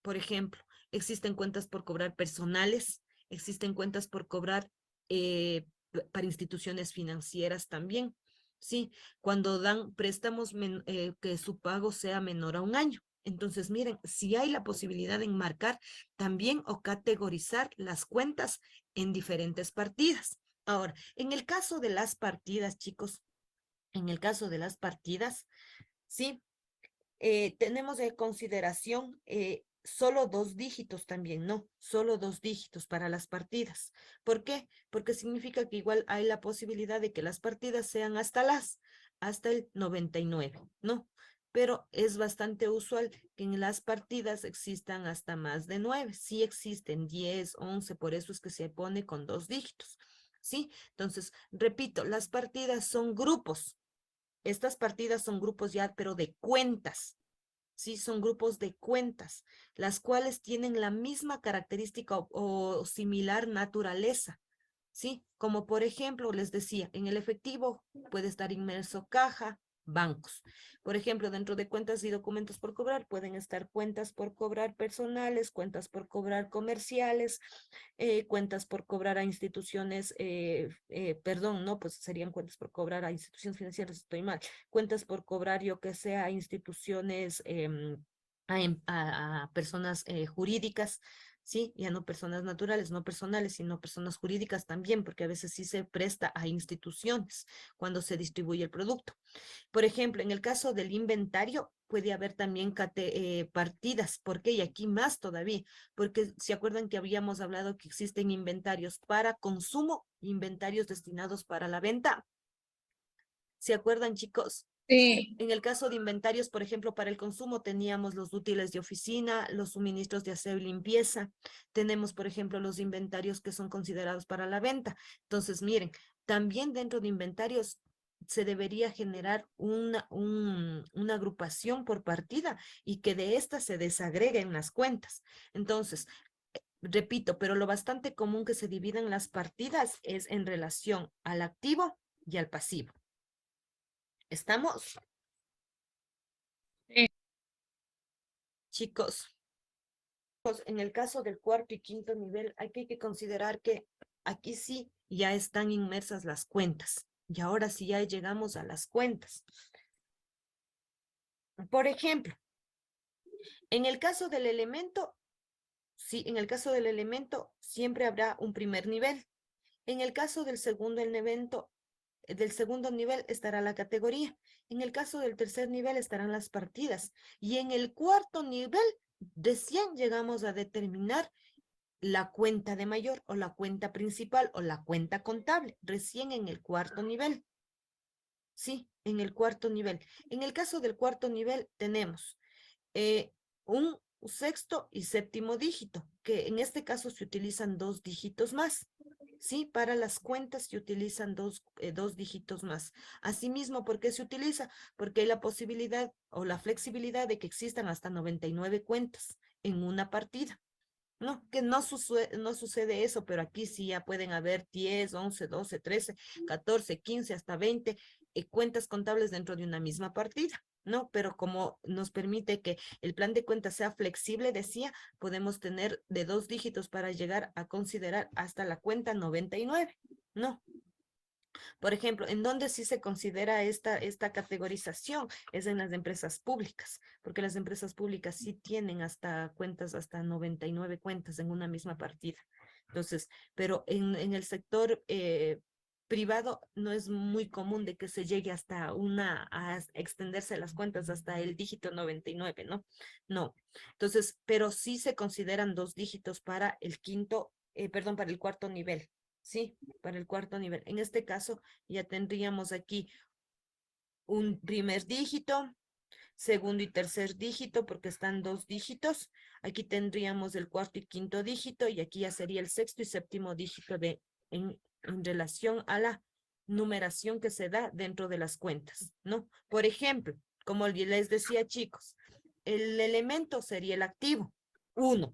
por ejemplo, existen cuentas por cobrar personales, existen cuentas por cobrar para instituciones financieras también. Sí, cuando dan préstamos que su pago sea menor a un año. Entonces, miren, si hay la posibilidad de enmarcar también o categorizar las cuentas en diferentes partidas. Ahora, en el caso de las partidas, chicos, en el caso de las partidas, sí, tenemos de consideración solo 2 dígitos también, ¿no? Solo 2 dígitos para las partidas. ¿Por qué? Porque significa que igual hay la posibilidad de que las partidas sean hasta el 99, ¿no? Pero es bastante usual que en las partidas existan hasta más de 9. Sí existen 10, 11, por eso es que se pone con 2 dígitos, ¿sí? Entonces, repito, las partidas son grupos, estas partidas son grupos ya, pero de cuentas. Sí, son grupos de cuentas, las cuales tienen la misma característica o similar naturaleza. ¿Sí? Como por ejemplo, les decía, en el efectivo puede estar inmerso caja, bancos. Por ejemplo, dentro de cuentas y documentos por cobrar pueden estar cuentas por cobrar personales, cuentas por cobrar comerciales, cuentas por cobrar a instituciones, perdón, no, pues serían cuentas por cobrar a instituciones financieras, estoy mal, cuentas por cobrar, yo que sea, a instituciones, a personas jurídicas, ¿sí? Ya no personas naturales, no personales, sino personas jurídicas también, porque a veces sí se presta a instituciones cuando se distribuye el producto. Por ejemplo, en el caso del inventario, puede haber también partidas. ¿Por qué? Y aquí más todavía, porque se acuerdan que habíamos hablado que existen inventarios para consumo, inventarios destinados para la venta. ¿Se acuerdan, chicos? Sí. En el caso de inventarios, por ejemplo, para el consumo teníamos los útiles de oficina, los suministros de aseo y limpieza. Tenemos, por ejemplo, los inventarios que son considerados para la venta. Entonces, miren, también dentro de inventarios se debería generar una agrupación por partida y que de esta se desagreguen las cuentas. Entonces, repito, pero lo bastante común que se dividan las partidas es en relación al activo y al pasivo. ¿Estamos? Sí. Chicos, en el caso del cuarto y quinto nivel, hay que considerar que aquí sí ya están inmersas las cuentas. Y ahora sí ya llegamos a las cuentas. Por ejemplo, en el caso del elemento, sí, en el caso del elemento siempre habrá un primer nivel. En el caso del segundo del segundo nivel estará la categoría. En el caso del tercer nivel estarán las partidas. Y en el cuarto nivel, recién llegamos a determinar la cuenta de mayor o la cuenta principal o la cuenta contable, recién en el cuarto nivel. Sí, en el cuarto nivel. En el caso del cuarto nivel tenemos un sexto y séptimo dígito, que en este caso se utilizan 2 dígitos más. Sí, para las cuentas se utilizan dos dígitos más. Asimismo, ¿por qué se utiliza? Porque hay la posibilidad o la flexibilidad de que existan hasta 99 cuentas en una partida. No, que no sucede eso, pero aquí sí ya pueden haber 10, 11, 12, 13, 14, 15, hasta 20 cuentas contables dentro de una misma partida, ¿no? Pero como nos permite que el plan de cuentas sea flexible, decía, podemos tener de 2 dígitos para llegar a considerar hasta la cuenta 99, ¿no? Por ejemplo, ¿en dónde sí se considera esta categorización? Es en las empresas públicas, porque las empresas públicas sí tienen hasta cuentas, hasta 99 cuentas en una misma partida. Entonces, pero en el sector privado no es muy común de que se llegue hasta a extenderse las cuentas hasta el dígito 99, ¿no? No. Entonces, pero sí se consideran 2 dígitos para el perdón, para el cuarto nivel. Sí, para el cuarto nivel. En este caso, ya tendríamos aquí un primer dígito, segundo y tercer dígito, porque están 2 dígitos. Aquí tendríamos el cuarto y quinto dígito, y aquí ya sería el sexto y séptimo dígito en relación a la numeración que se da dentro de las cuentas, ¿no? Por ejemplo, como les decía, chicos, el elemento sería el activo, 1.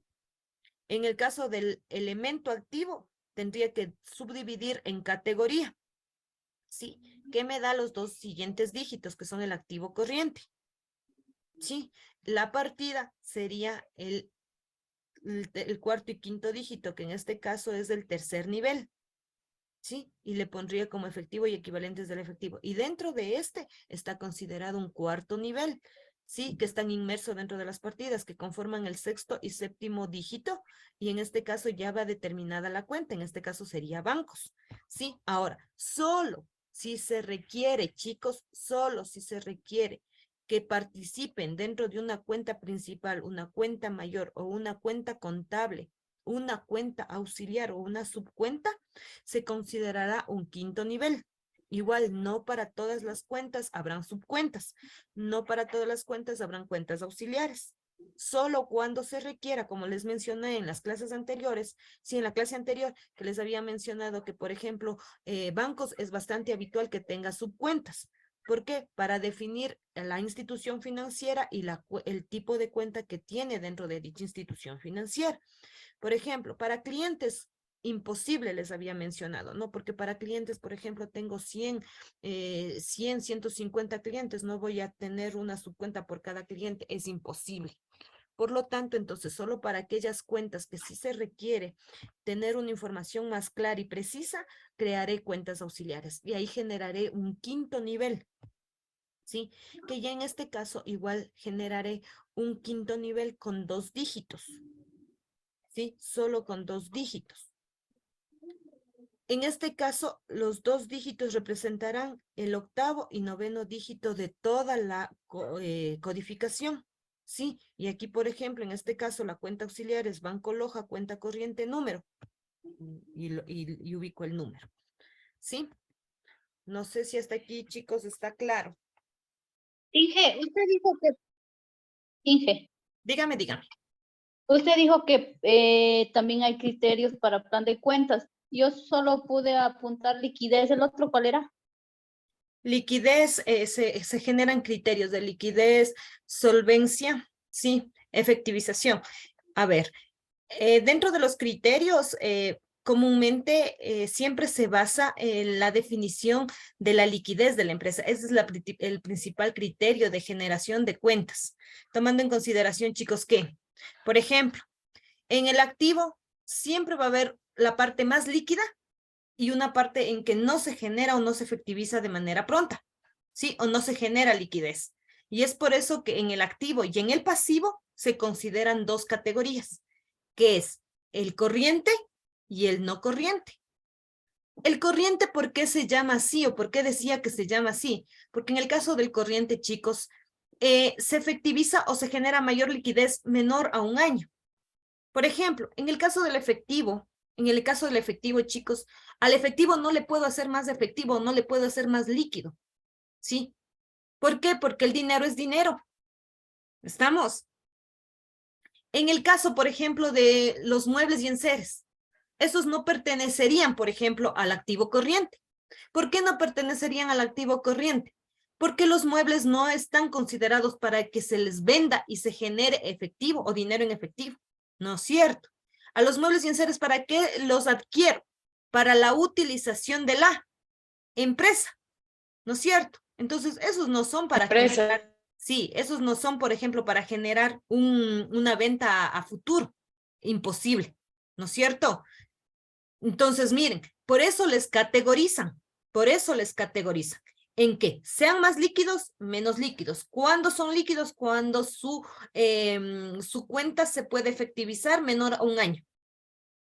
En el caso del elemento activo, tendría que subdividir en categoría. ¿Sí? ¿Qué me da los 2 siguientes dígitos, que son el activo corriente? ¿Sí? La partida sería el cuarto y quinto dígito, que en este caso es del tercer nivel. ¿Sí? Y le pondría como efectivo y equivalentes del efectivo. Y dentro de este está considerado un cuarto nivel, ¿sí? Que están inmersos dentro de las partidas, que conforman el sexto y séptimo dígito, y en este caso ya va determinada la cuenta, en este caso sería bancos, ¿sí? Ahora, solo si se requiere, chicos, solo si se requiere que participen dentro de una cuenta principal, una cuenta mayor o una cuenta contable, una cuenta auxiliar o una subcuenta, se considerará un quinto nivel. Igual, no para todas las cuentas habrán subcuentas, no para todas las cuentas habrán cuentas auxiliares. Solo cuando se requiera, como les mencioné en las clases anteriores, si en la clase anterior que les había mencionado que, por ejemplo, bancos es bastante habitual que tenga subcuentas. ¿Por qué? Para definir la institución financiera y el tipo de cuenta que tiene dentro de dicha institución financiera. Por ejemplo, para clientes, imposible les había mencionado, ¿no? Porque para clientes, por ejemplo, tengo 100, 150 clientes, no voy a tener una subcuenta por cada cliente, es imposible. Por lo tanto, entonces, solo para aquellas cuentas que sí se requiere tener una información más clara y precisa, crearé cuentas auxiliares y ahí generaré un quinto nivel, ¿sí? Que ya en este caso igual generaré un quinto nivel con 2 dígitos, ¿sí? Solo con 2 dígitos. En este caso, los 2 dígitos representarán el octavo y noveno dígito de toda la codificación, ¿sí? Y aquí, por ejemplo, en este caso, la cuenta auxiliar es Banco Loja, cuenta corriente, número, y ubico el número, ¿sí? No sé si hasta aquí, chicos, está claro. Inge, usted dijo que, Inge, Dígame, dígame. usted dijo que también hay criterios para plan de cuentas. Yo solo pude apuntar liquidez. ¿El otro cuál era? Liquidez, se generan criterios de liquidez, solvencia, sí, efectivización. A ver, dentro de los criterios, comúnmente siempre se basa en la definición de la liquidez de la empresa. Ese es el principal criterio de generación de cuentas. Tomando en consideración, chicos, que, por ejemplo, en el activo siempre va a haber la parte más líquida y una parte en que no se genera o no se efectiviza de manera pronta, ¿sí? O no se genera liquidez. Y es por eso que en el activo y en el pasivo se consideran 2 categorías, que es el corriente y el no corriente. El corriente, ¿por qué se llama así o por qué decía que se llama así? Porque en el caso del corriente, chicos, se efectiviza o se genera mayor liquidez menor a un año. Por ejemplo, en el caso del efectivo, chicos, al efectivo no le puedo hacer más efectivo, no le puedo hacer más líquido, ¿sí? ¿Por qué? Porque el dinero es dinero. ¿Estamos? En el caso, por ejemplo, de los muebles y enseres, esos no pertenecerían, por ejemplo, al activo corriente. ¿Por qué no pertenecerían al activo corriente? Porque los muebles no están considerados para que se les venda y se genere efectivo o dinero en efectivo. No es cierto. A los muebles y enseres, ¿para qué los adquiero? Para la utilización de la empresa. ¿No es cierto? Entonces, esos no son para generar, sí, esos no son, por ejemplo, para generar una venta a futuro. Imposible. ¿No es cierto? Entonces, miren, por eso les categorizan. ¿En qué? Sean más líquidos, menos líquidos. ¿Cuándo son líquidos? Cuando su cuenta se puede efectivizar menor a un año.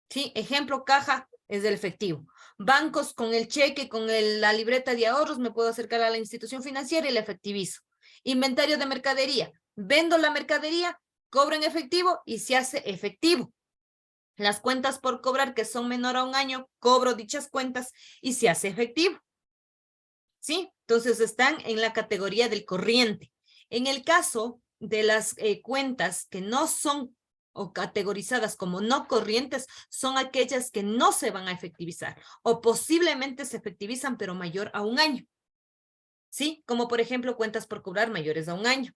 ¿Sí? Ejemplo, caja es del efectivo. Bancos con el cheque, con la libreta de ahorros, me puedo acercar a la institución financiera y la efectivizo. Inventario de mercadería. Vendo la mercadería, cobro en efectivo y se hace efectivo. Las cuentas por cobrar que son menor a un año, cobro dichas cuentas y se hace efectivo. ¿Sí? Entonces están en la categoría del corriente. En el caso de las cuentas que no son o categorizadas como no corrientes, son aquellas que no se van a efectivizar o posiblemente se efectivizan pero mayor a un año. ¿Sí? Como por ejemplo cuentas por cobrar mayores a un año.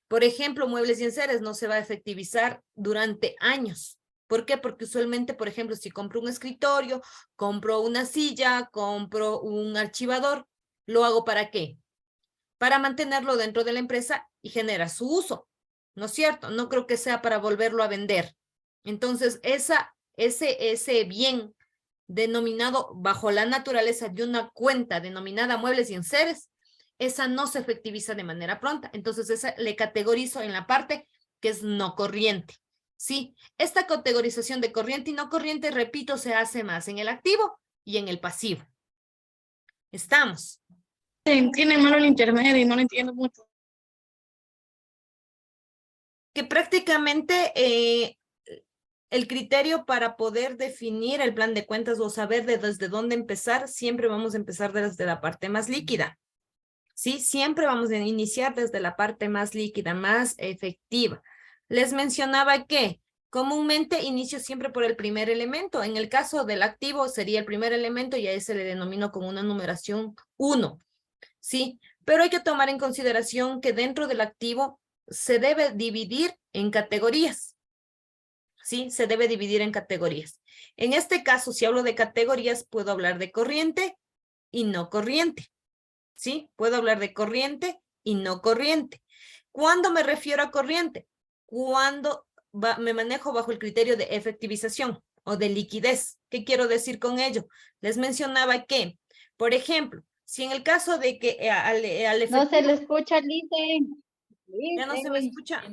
Por ejemplo, muebles y enseres no se va a efectivizar durante años. ¿Por qué? Porque usualmente, por ejemplo, si compro un escritorio, compro una silla, compro un archivador, ¿lo hago para qué? Para mantenerlo dentro de la empresa y generar su uso, ¿no es cierto? No creo que sea para volverlo a vender. Entonces, ese bien denominado bajo la naturaleza de una cuenta denominada muebles y enseres, esa no se efectiviza de manera pronta. Entonces, esa le categorizo en la parte que es no corriente. Sí, esta categorización de corriente y no corriente, repito, se hace más en el activo y en el pasivo. ¿Estamos? Tiene malo el internet y no lo entiendo mucho. Que prácticamente el criterio para poder definir el plan de cuentas o saber desde dónde empezar, siempre vamos a empezar desde la parte más líquida. ¿Sí? Siempre vamos a iniciar desde la parte más líquida, más efectiva. Les mencionaba que comúnmente inicio siempre por el primer elemento. En el caso del activo sería el primer elemento y a ese le denomino con una numeración 1. ¿Sí? Pero hay que tomar en consideración que dentro del activo se debe dividir en categorías. ¿Sí? Se debe dividir en categorías. En este caso, si hablo de categorías, puedo hablar de corriente y no corriente. ¿Sí? Puedo hablar de corriente y no corriente. ¿Cuándo me refiero a corriente? Cuando me manejo bajo el criterio de efectivización o de liquidez. ¿Qué quiero decir con ello? Les mencionaba que, por ejemplo, si en el caso de que al efectivo... No se le escucha, Lice. ¿Ya no se me escucha?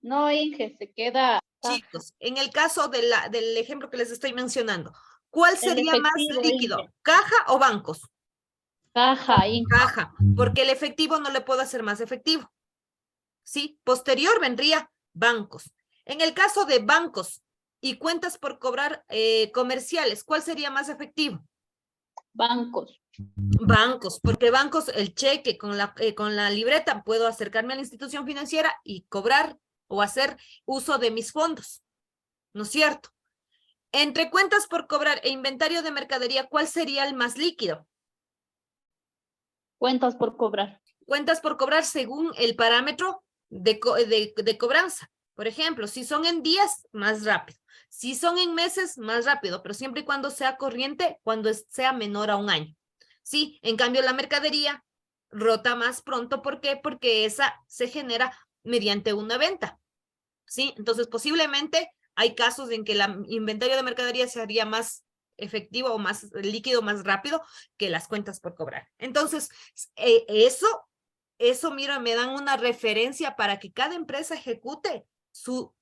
No, Inge, se queda Chicos, en el caso del ejemplo que les estoy mencionando, ¿cuál el sería más efectivo, líquido? Inge. ¿Caja o bancos? Caja, Inge. Caja, porque el efectivo no le puedo hacer más efectivo. ¿Sí? Posterior vendría bancos. En el caso de bancos y cuentas por cobrar comerciales, ¿cuál sería más efectivo? Bancos. Bancos, porque bancos, el cheque con la libreta, puedo acercarme a la institución financiera y cobrar o hacer uso de mis fondos, ¿no es cierto? Entre cuentas por cobrar e inventario de mercadería, ¿cuál sería el más líquido? Cuentas por cobrar. Cuentas por cobrar según el parámetro de cobranza. Por ejemplo, si son en días, más rápido. Si son en meses, más rápido, pero siempre y cuando sea corriente, cuando sea menor a un año. Sí, en cambio la mercadería rota más pronto. ¿Por qué? Porque esa se genera mediante una venta. Sí, entonces posiblemente hay casos en que el inventario de mercadería se haría más efectivo o más líquido, más rápido que las cuentas por cobrar. Entonces, eso, mira, me dan una referencia para que cada empresa ejecute su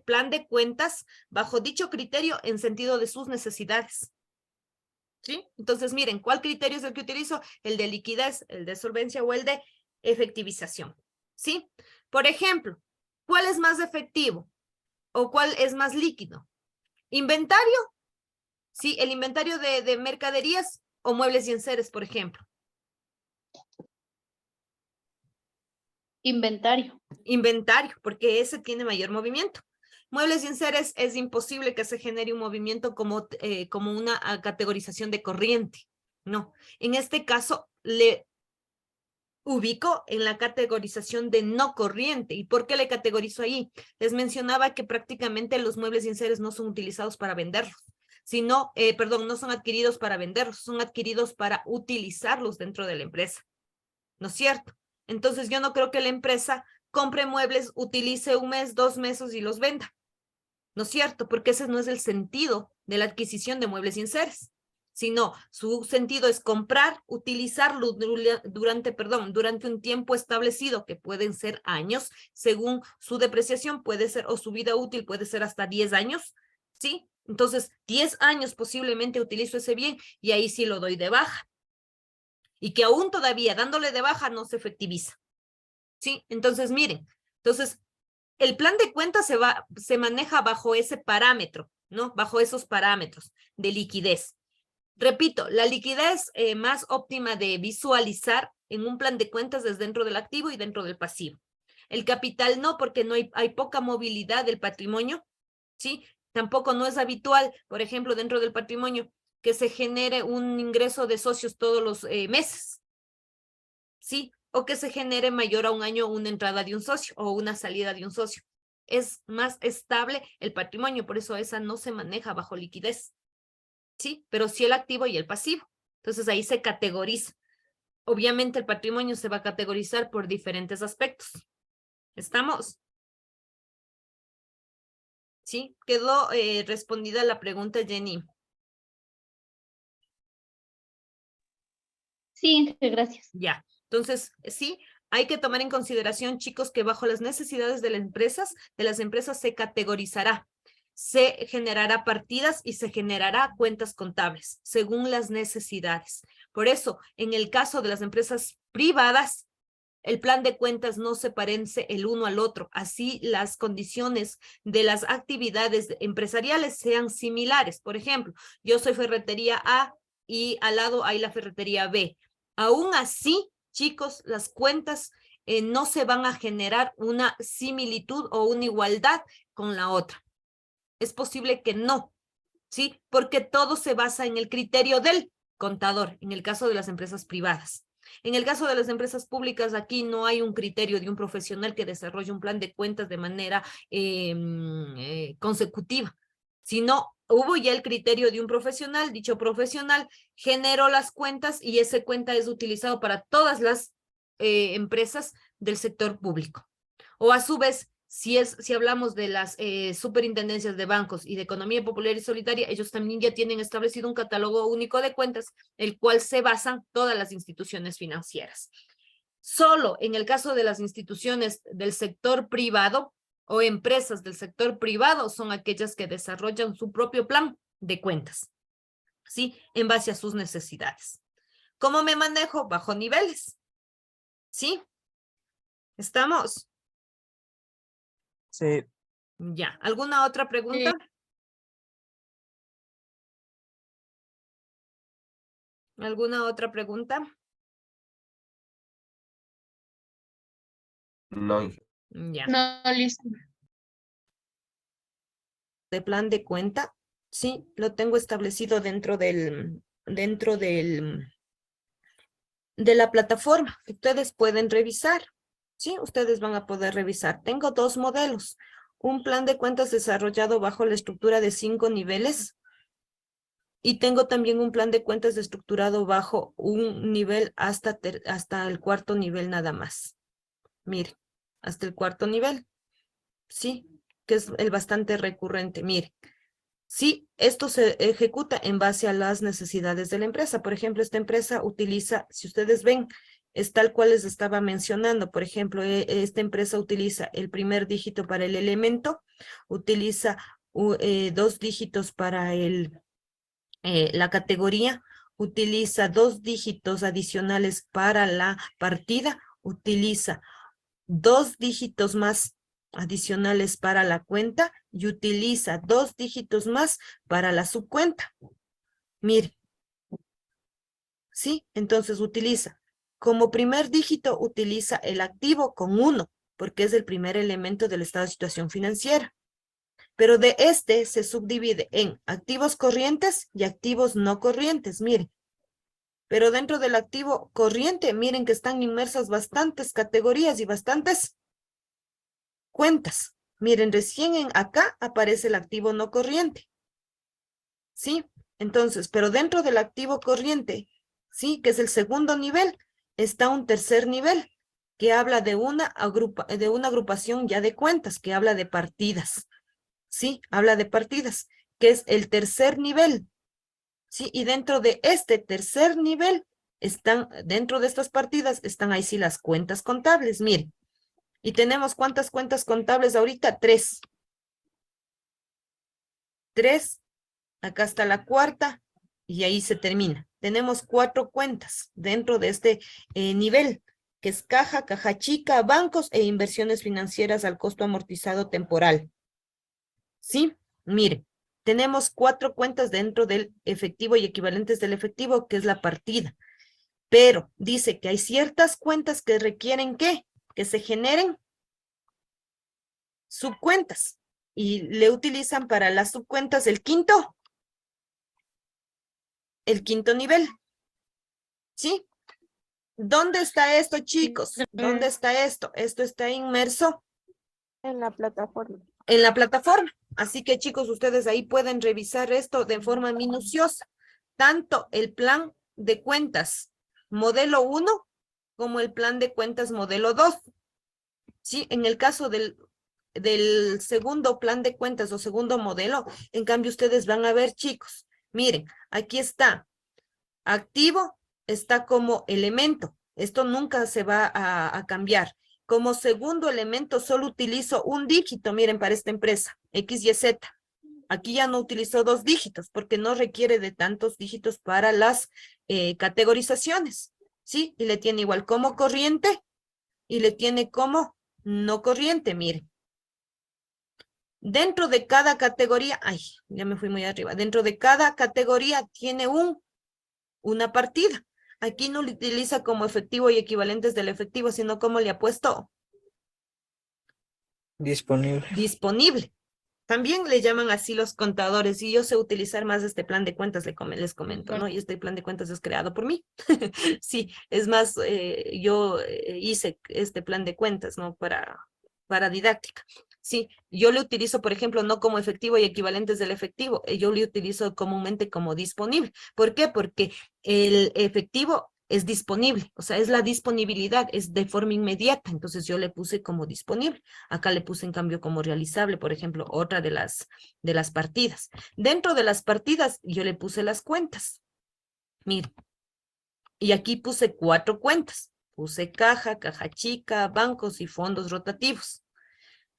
plan de cuentas bajo dicho criterio en sentido de sus necesidades. ¿Sí? Entonces, miren, ¿cuál criterio es el que utilizo? El de liquidez, el de solvencia o el de efectivización. ¿Sí? Por ejemplo, ¿cuál es más efectivo? ¿O cuál es más líquido? ¿Inventario? Sí, el inventario de mercaderías o muebles y enseres, por ejemplo. Inventario. Inventario, porque ese tiene mayor movimiento. Muebles y enseres es imposible que se genere un movimiento como una categorización de corriente. No, en este caso le ubico en la categorización de no corriente. ¿Y por qué le categorizo ahí? Les mencionaba que prácticamente los muebles y enseres no son utilizados para venderlos, sino, no son adquiridos para venderlos, son adquiridos para utilizarlos dentro de la empresa. ¿No es cierto? Entonces yo no creo que la empresa compre muebles, utilice un mes, 2 meses y los venda. ¿No es cierto? Porque ese no es el sentido de la adquisición de muebles y enseres, sino su sentido es comprar, utilizarlo durante un tiempo establecido, que pueden ser años, según su depreciación puede ser, o su vida útil puede ser hasta 10 años, ¿sí? Entonces, 10 años posiblemente utilizo ese bien y ahí sí lo doy de baja. Y que aún todavía dándole de baja no se efectiviza, ¿sí? Entonces, miren, el plan de cuentas se maneja bajo ese parámetro, ¿no? Bajo esos parámetros de liquidez. Repito, la liquidez más óptima de visualizar en un plan de cuentas es dentro del activo y dentro del pasivo. El capital no, porque no hay poca movilidad del patrimonio, ¿sí? Tampoco no es habitual, por ejemplo, dentro del patrimonio, que se genere un ingreso de socios todos los meses, ¿sí? O que se genere mayor a un año una entrada de un socio o una salida de un socio. Es más estable el patrimonio, por eso esa no se maneja bajo liquidez. Sí, pero sí el activo y el pasivo. Entonces ahí se categoriza. Obviamente el patrimonio se va a categorizar por diferentes aspectos. ¿Estamos? ¿Sí? Quedó respondida la pregunta, Jenny. Sí, Inge, gracias. Ya. Entonces, sí, hay que tomar en consideración, chicos, que bajo las necesidades de las empresas se categorizará. Se generará partidas y se generará cuentas contables según las necesidades. Por eso, en el caso de las empresas privadas, el plan de cuentas no se parece el uno al otro. Así las condiciones de las actividades empresariales sean similares. Por ejemplo, yo soy ferretería A y al lado hay la ferretería B. Aún así, chicos, las cuentas no se van a generar una similitud o una igualdad con la otra. Es posible que no, ¿sí? Porque todo se basa en el criterio del contador, en el caso de las empresas privadas. En el caso de las empresas públicas, aquí no hay un criterio de un profesional que desarrolle un plan de cuentas de manera consecutiva, sino hubo ya el criterio de un profesional, dicho profesional generó las cuentas y esa cuenta es utilizado para todas las empresas del sector público. O a su vez, si hablamos de las superintendencias de bancos y de economía popular y solidaria, ellos también ya tienen establecido un catálogo único de cuentas, el cual se basan todas las instituciones financieras. Solo en el caso de las instituciones del sector privado o empresas del sector privado son aquellas que desarrollan su propio plan de cuentas, ¿sí? En base a sus necesidades. ¿Cómo me manejo? Bajo niveles, ¿sí? ¿Estamos? Sí, Ya. ¿Alguna otra pregunta? ¿Alguna otra pregunta? no. Ya. No, listo. De plan de cuenta, sí, lo tengo establecido de la plataforma. Ustedes pueden revisar, sí, ustedes van a poder revisar. Tengo dos modelos. Un plan de cuentas desarrollado bajo la estructura de 5 niveles y tengo también un plan de cuentas estructurado bajo un nivel hasta el cuarto nivel nada más. Mire, hasta el cuarto nivel, sí, que es el bastante recurrente. Mire, sí, esto se ejecuta en base a las necesidades de la empresa. Por ejemplo, esta empresa utiliza, si ustedes ven, es tal cual les estaba mencionando. Por ejemplo, esta empresa utiliza el primer dígito para el elemento, utiliza 2 dígitos para la categoría, utiliza 2 dígitos adicionales para la partida, utiliza 2 dígitos más adicionales para la cuenta y utiliza 2 dígitos más para la subcuenta. Mire, ¿sí? Entonces utiliza, como primer dígito utiliza el activo con 1, porque es el primer elemento del estado de situación financiera. Pero de este se subdivide en activos corrientes y activos no corrientes, miren. Pero dentro del activo corriente, miren que están inmersas bastantes categorías y bastantes cuentas. Miren, recién acá aparece el activo no corriente. ¿Sí? Entonces, pero dentro del activo corriente, ¿sí? Que es el segundo nivel, está un tercer nivel que habla de una agrupación ya de cuentas, que habla de partidas. ¿Sí? Habla de partidas, que es el tercer nivel. ¿Sí? Y dentro de este tercer nivel, dentro de estas partidas, están ahí sí las cuentas contables. Miren. ¿Y tenemos cuántas cuentas contables ahorita? 3. 3. Acá está la cuarta y ahí se termina. Tenemos 4 cuentas dentro de este nivel, que es caja, caja chica, bancos e inversiones financieras al costo amortizado temporal. ¿Sí? Mire, tenemos 4 cuentas dentro del efectivo y equivalentes del efectivo, que es la partida. Pero dice que hay ciertas cuentas que requieren ¿qué? Que se generen subcuentas y le utilizan para las subcuentas el quinto nivel. ¿Sí? ¿Dónde está esto, chicos? ¿Dónde está esto? Esto está inmerso En la plataforma. en la plataforma. Así que, chicos, ustedes ahí pueden revisar esto de forma minuciosa. Tanto el plan de cuentas modelo 1 como el plan de cuentas modelo 2. Sí, en el caso del segundo plan de cuentas o segundo modelo, en cambio ustedes van a ver, chicos, miren, aquí está activo, está como elemento. Esto nunca se va a cambiar. Como segundo elemento solo utilizo un dígito, miren, para esta empresa, X, Y, Z. Aquí ya no utilizó 2 dígitos porque no requiere de tantos dígitos para las categorizaciones, ¿sí? Y le tiene igual como corriente y le tiene como no corriente, miren. Dentro de cada categoría, ay, ya me fui muy arriba. Dentro de cada categoría tiene una partida. Aquí no lo utiliza como efectivo y equivalentes del efectivo, sino como le ha puesto Disponible. disponible. También le llaman así los contadores y yo sé utilizar más este plan de cuentas, les comento, ¿no? Y este plan de cuentas es creado por mí. Sí, es más, yo hice este plan de cuentas, ¿no? Para didáctica. Sí, yo le utilizo, por ejemplo, no como efectivo y equivalentes del efectivo, yo le utilizo comúnmente como disponible. ¿Por qué? Porque el efectivo es disponible, o sea, es la disponibilidad, es de forma inmediata, entonces yo le puse como disponible. Acá le puse en cambio como realizable, por ejemplo, otra de las partidas. Dentro de las partidas yo le puse las cuentas. Mire, y aquí puse 4 cuentas. Puse caja, caja chica, bancos y fondos rotativos.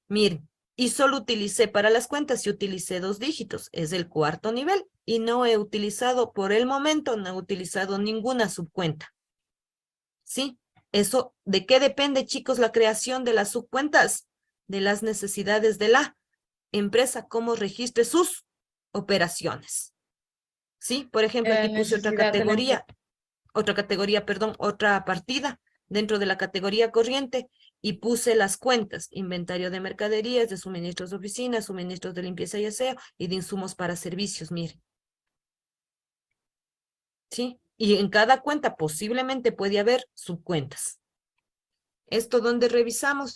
Miren, y solo utilicé para las cuentas y utilicé 2 dígitos, es el 4º nivel y no he utilizado, por el momento, no he utilizado ninguna subcuenta. ¿Sí? Eso, ¿de qué depende, chicos, la creación de las subcuentas? De las necesidades de la empresa, cómo registre sus operaciones. ¿Sí? Por ejemplo, aquí puse otra partida dentro de la categoría corriente y puse las cuentas, inventario de mercaderías, de suministros de oficina, suministros de limpieza y aseo y de insumos para servicios, miren. ¿Sí? Y en cada cuenta posiblemente puede haber subcuentas. Esto donde revisamos